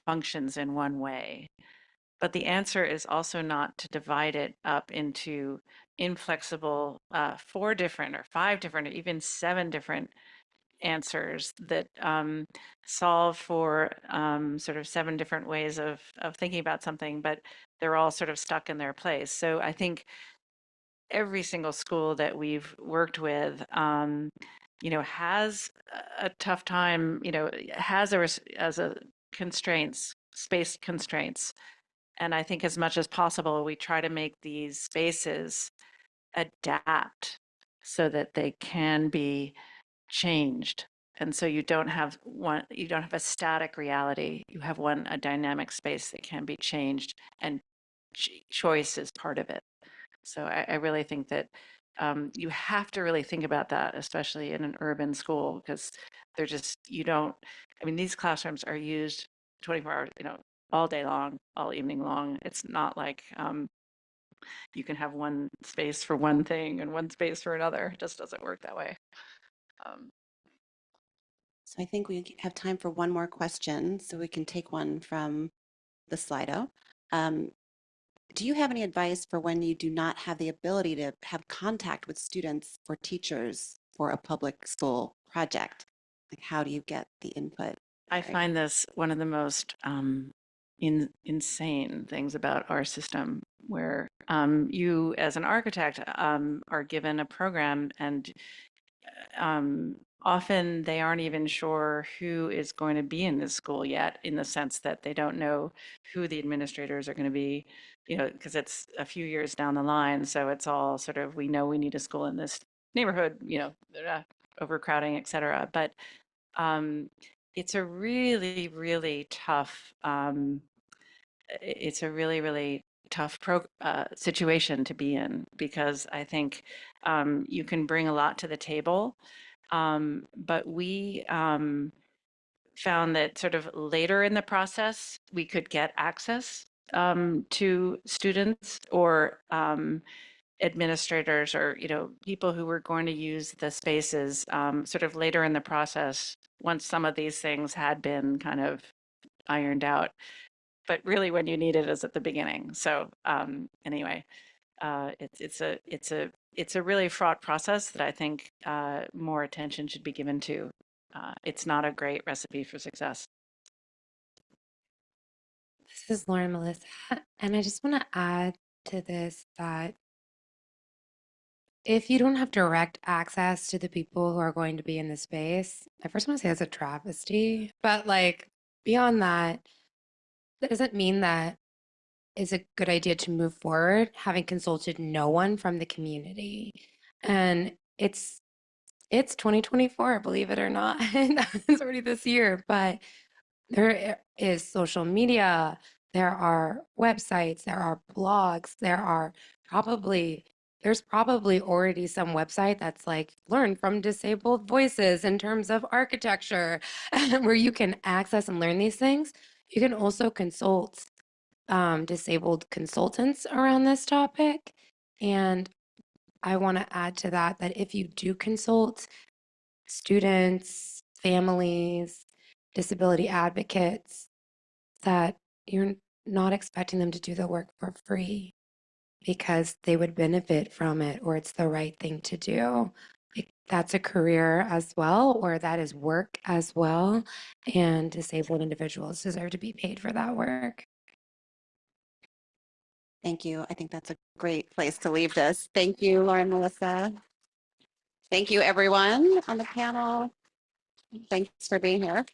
functions in one way. But the answer is also not to divide it up into inflexible 4 different or 5 different or even 7 different answers that solve for sort of 7 different ways of thinking about something, but they're all sort of stuck in their place. So I think every single school that we've worked with, has a tough time, has a constraints, space constraints. And I think as much as possible, we try to make these spaces adapt so that they can be changed. And so you don't have a static reality. You have a dynamic space that can be changed, and choice is part of it. So I really think that you have to really think about that, especially in an urban school, because these classrooms are used 24 hours, all day long, all evening long. It's not like you can have one space for one thing and one space for another. It just doesn't work that way. So I think we have time for one more question, so we can take one from the Slido. Do you have any advice for when you do not have the ability to have contact with students or teachers for a public school project? Like, how do you get the input? I find this one of the most insane things about our system, where you, as an architect, are given a program, and often they aren't even sure who is going to be in this school yet, in the sense that they don't know who the administrators are going to be, because it's a few years down the line. So it's all sort of, we know we need a school in this neighborhood, overcrowding, et cetera. But it's a really, really tough, it's a really, really tough situation to be in, because I think you can bring a lot to the table. But we found that sort of later in the process, we could get access to students or administrators, or people who were going to use the spaces sort of later in the process, once some of these things had been kind of ironed out. But really, when you need it is at the beginning. So anyway, it's a really fraught process that I think more attention should be given to. It's not a great recipe for success. This is Lauren, Melissa, and I just want to add to this that if you don't have direct access to the people who are going to be in the space, I first want to say that's a travesty. But like beyond that, that doesn't mean that it's a good idea to move forward having consulted no one from the community. And it's 2024, believe it or not. It's already this year, but there is social media, there are websites, there are blogs, there's probably already some website that's like learn from disabled voices in terms of architecture, where you can access and learn these things. You can also consult disabled consultants around this topic. And I want to add to that if you do consult students, families, disability advocates, that you're not expecting them to do the work for free because they would benefit from it or it's the right thing to do. That's a career as well, or that is work as well. And disabled individuals deserve to be paid for that work. Thank you. I think that's a great place to leave this. Thank you, Lauren, Melissa. Thank you, everyone on the panel. Thanks for being here.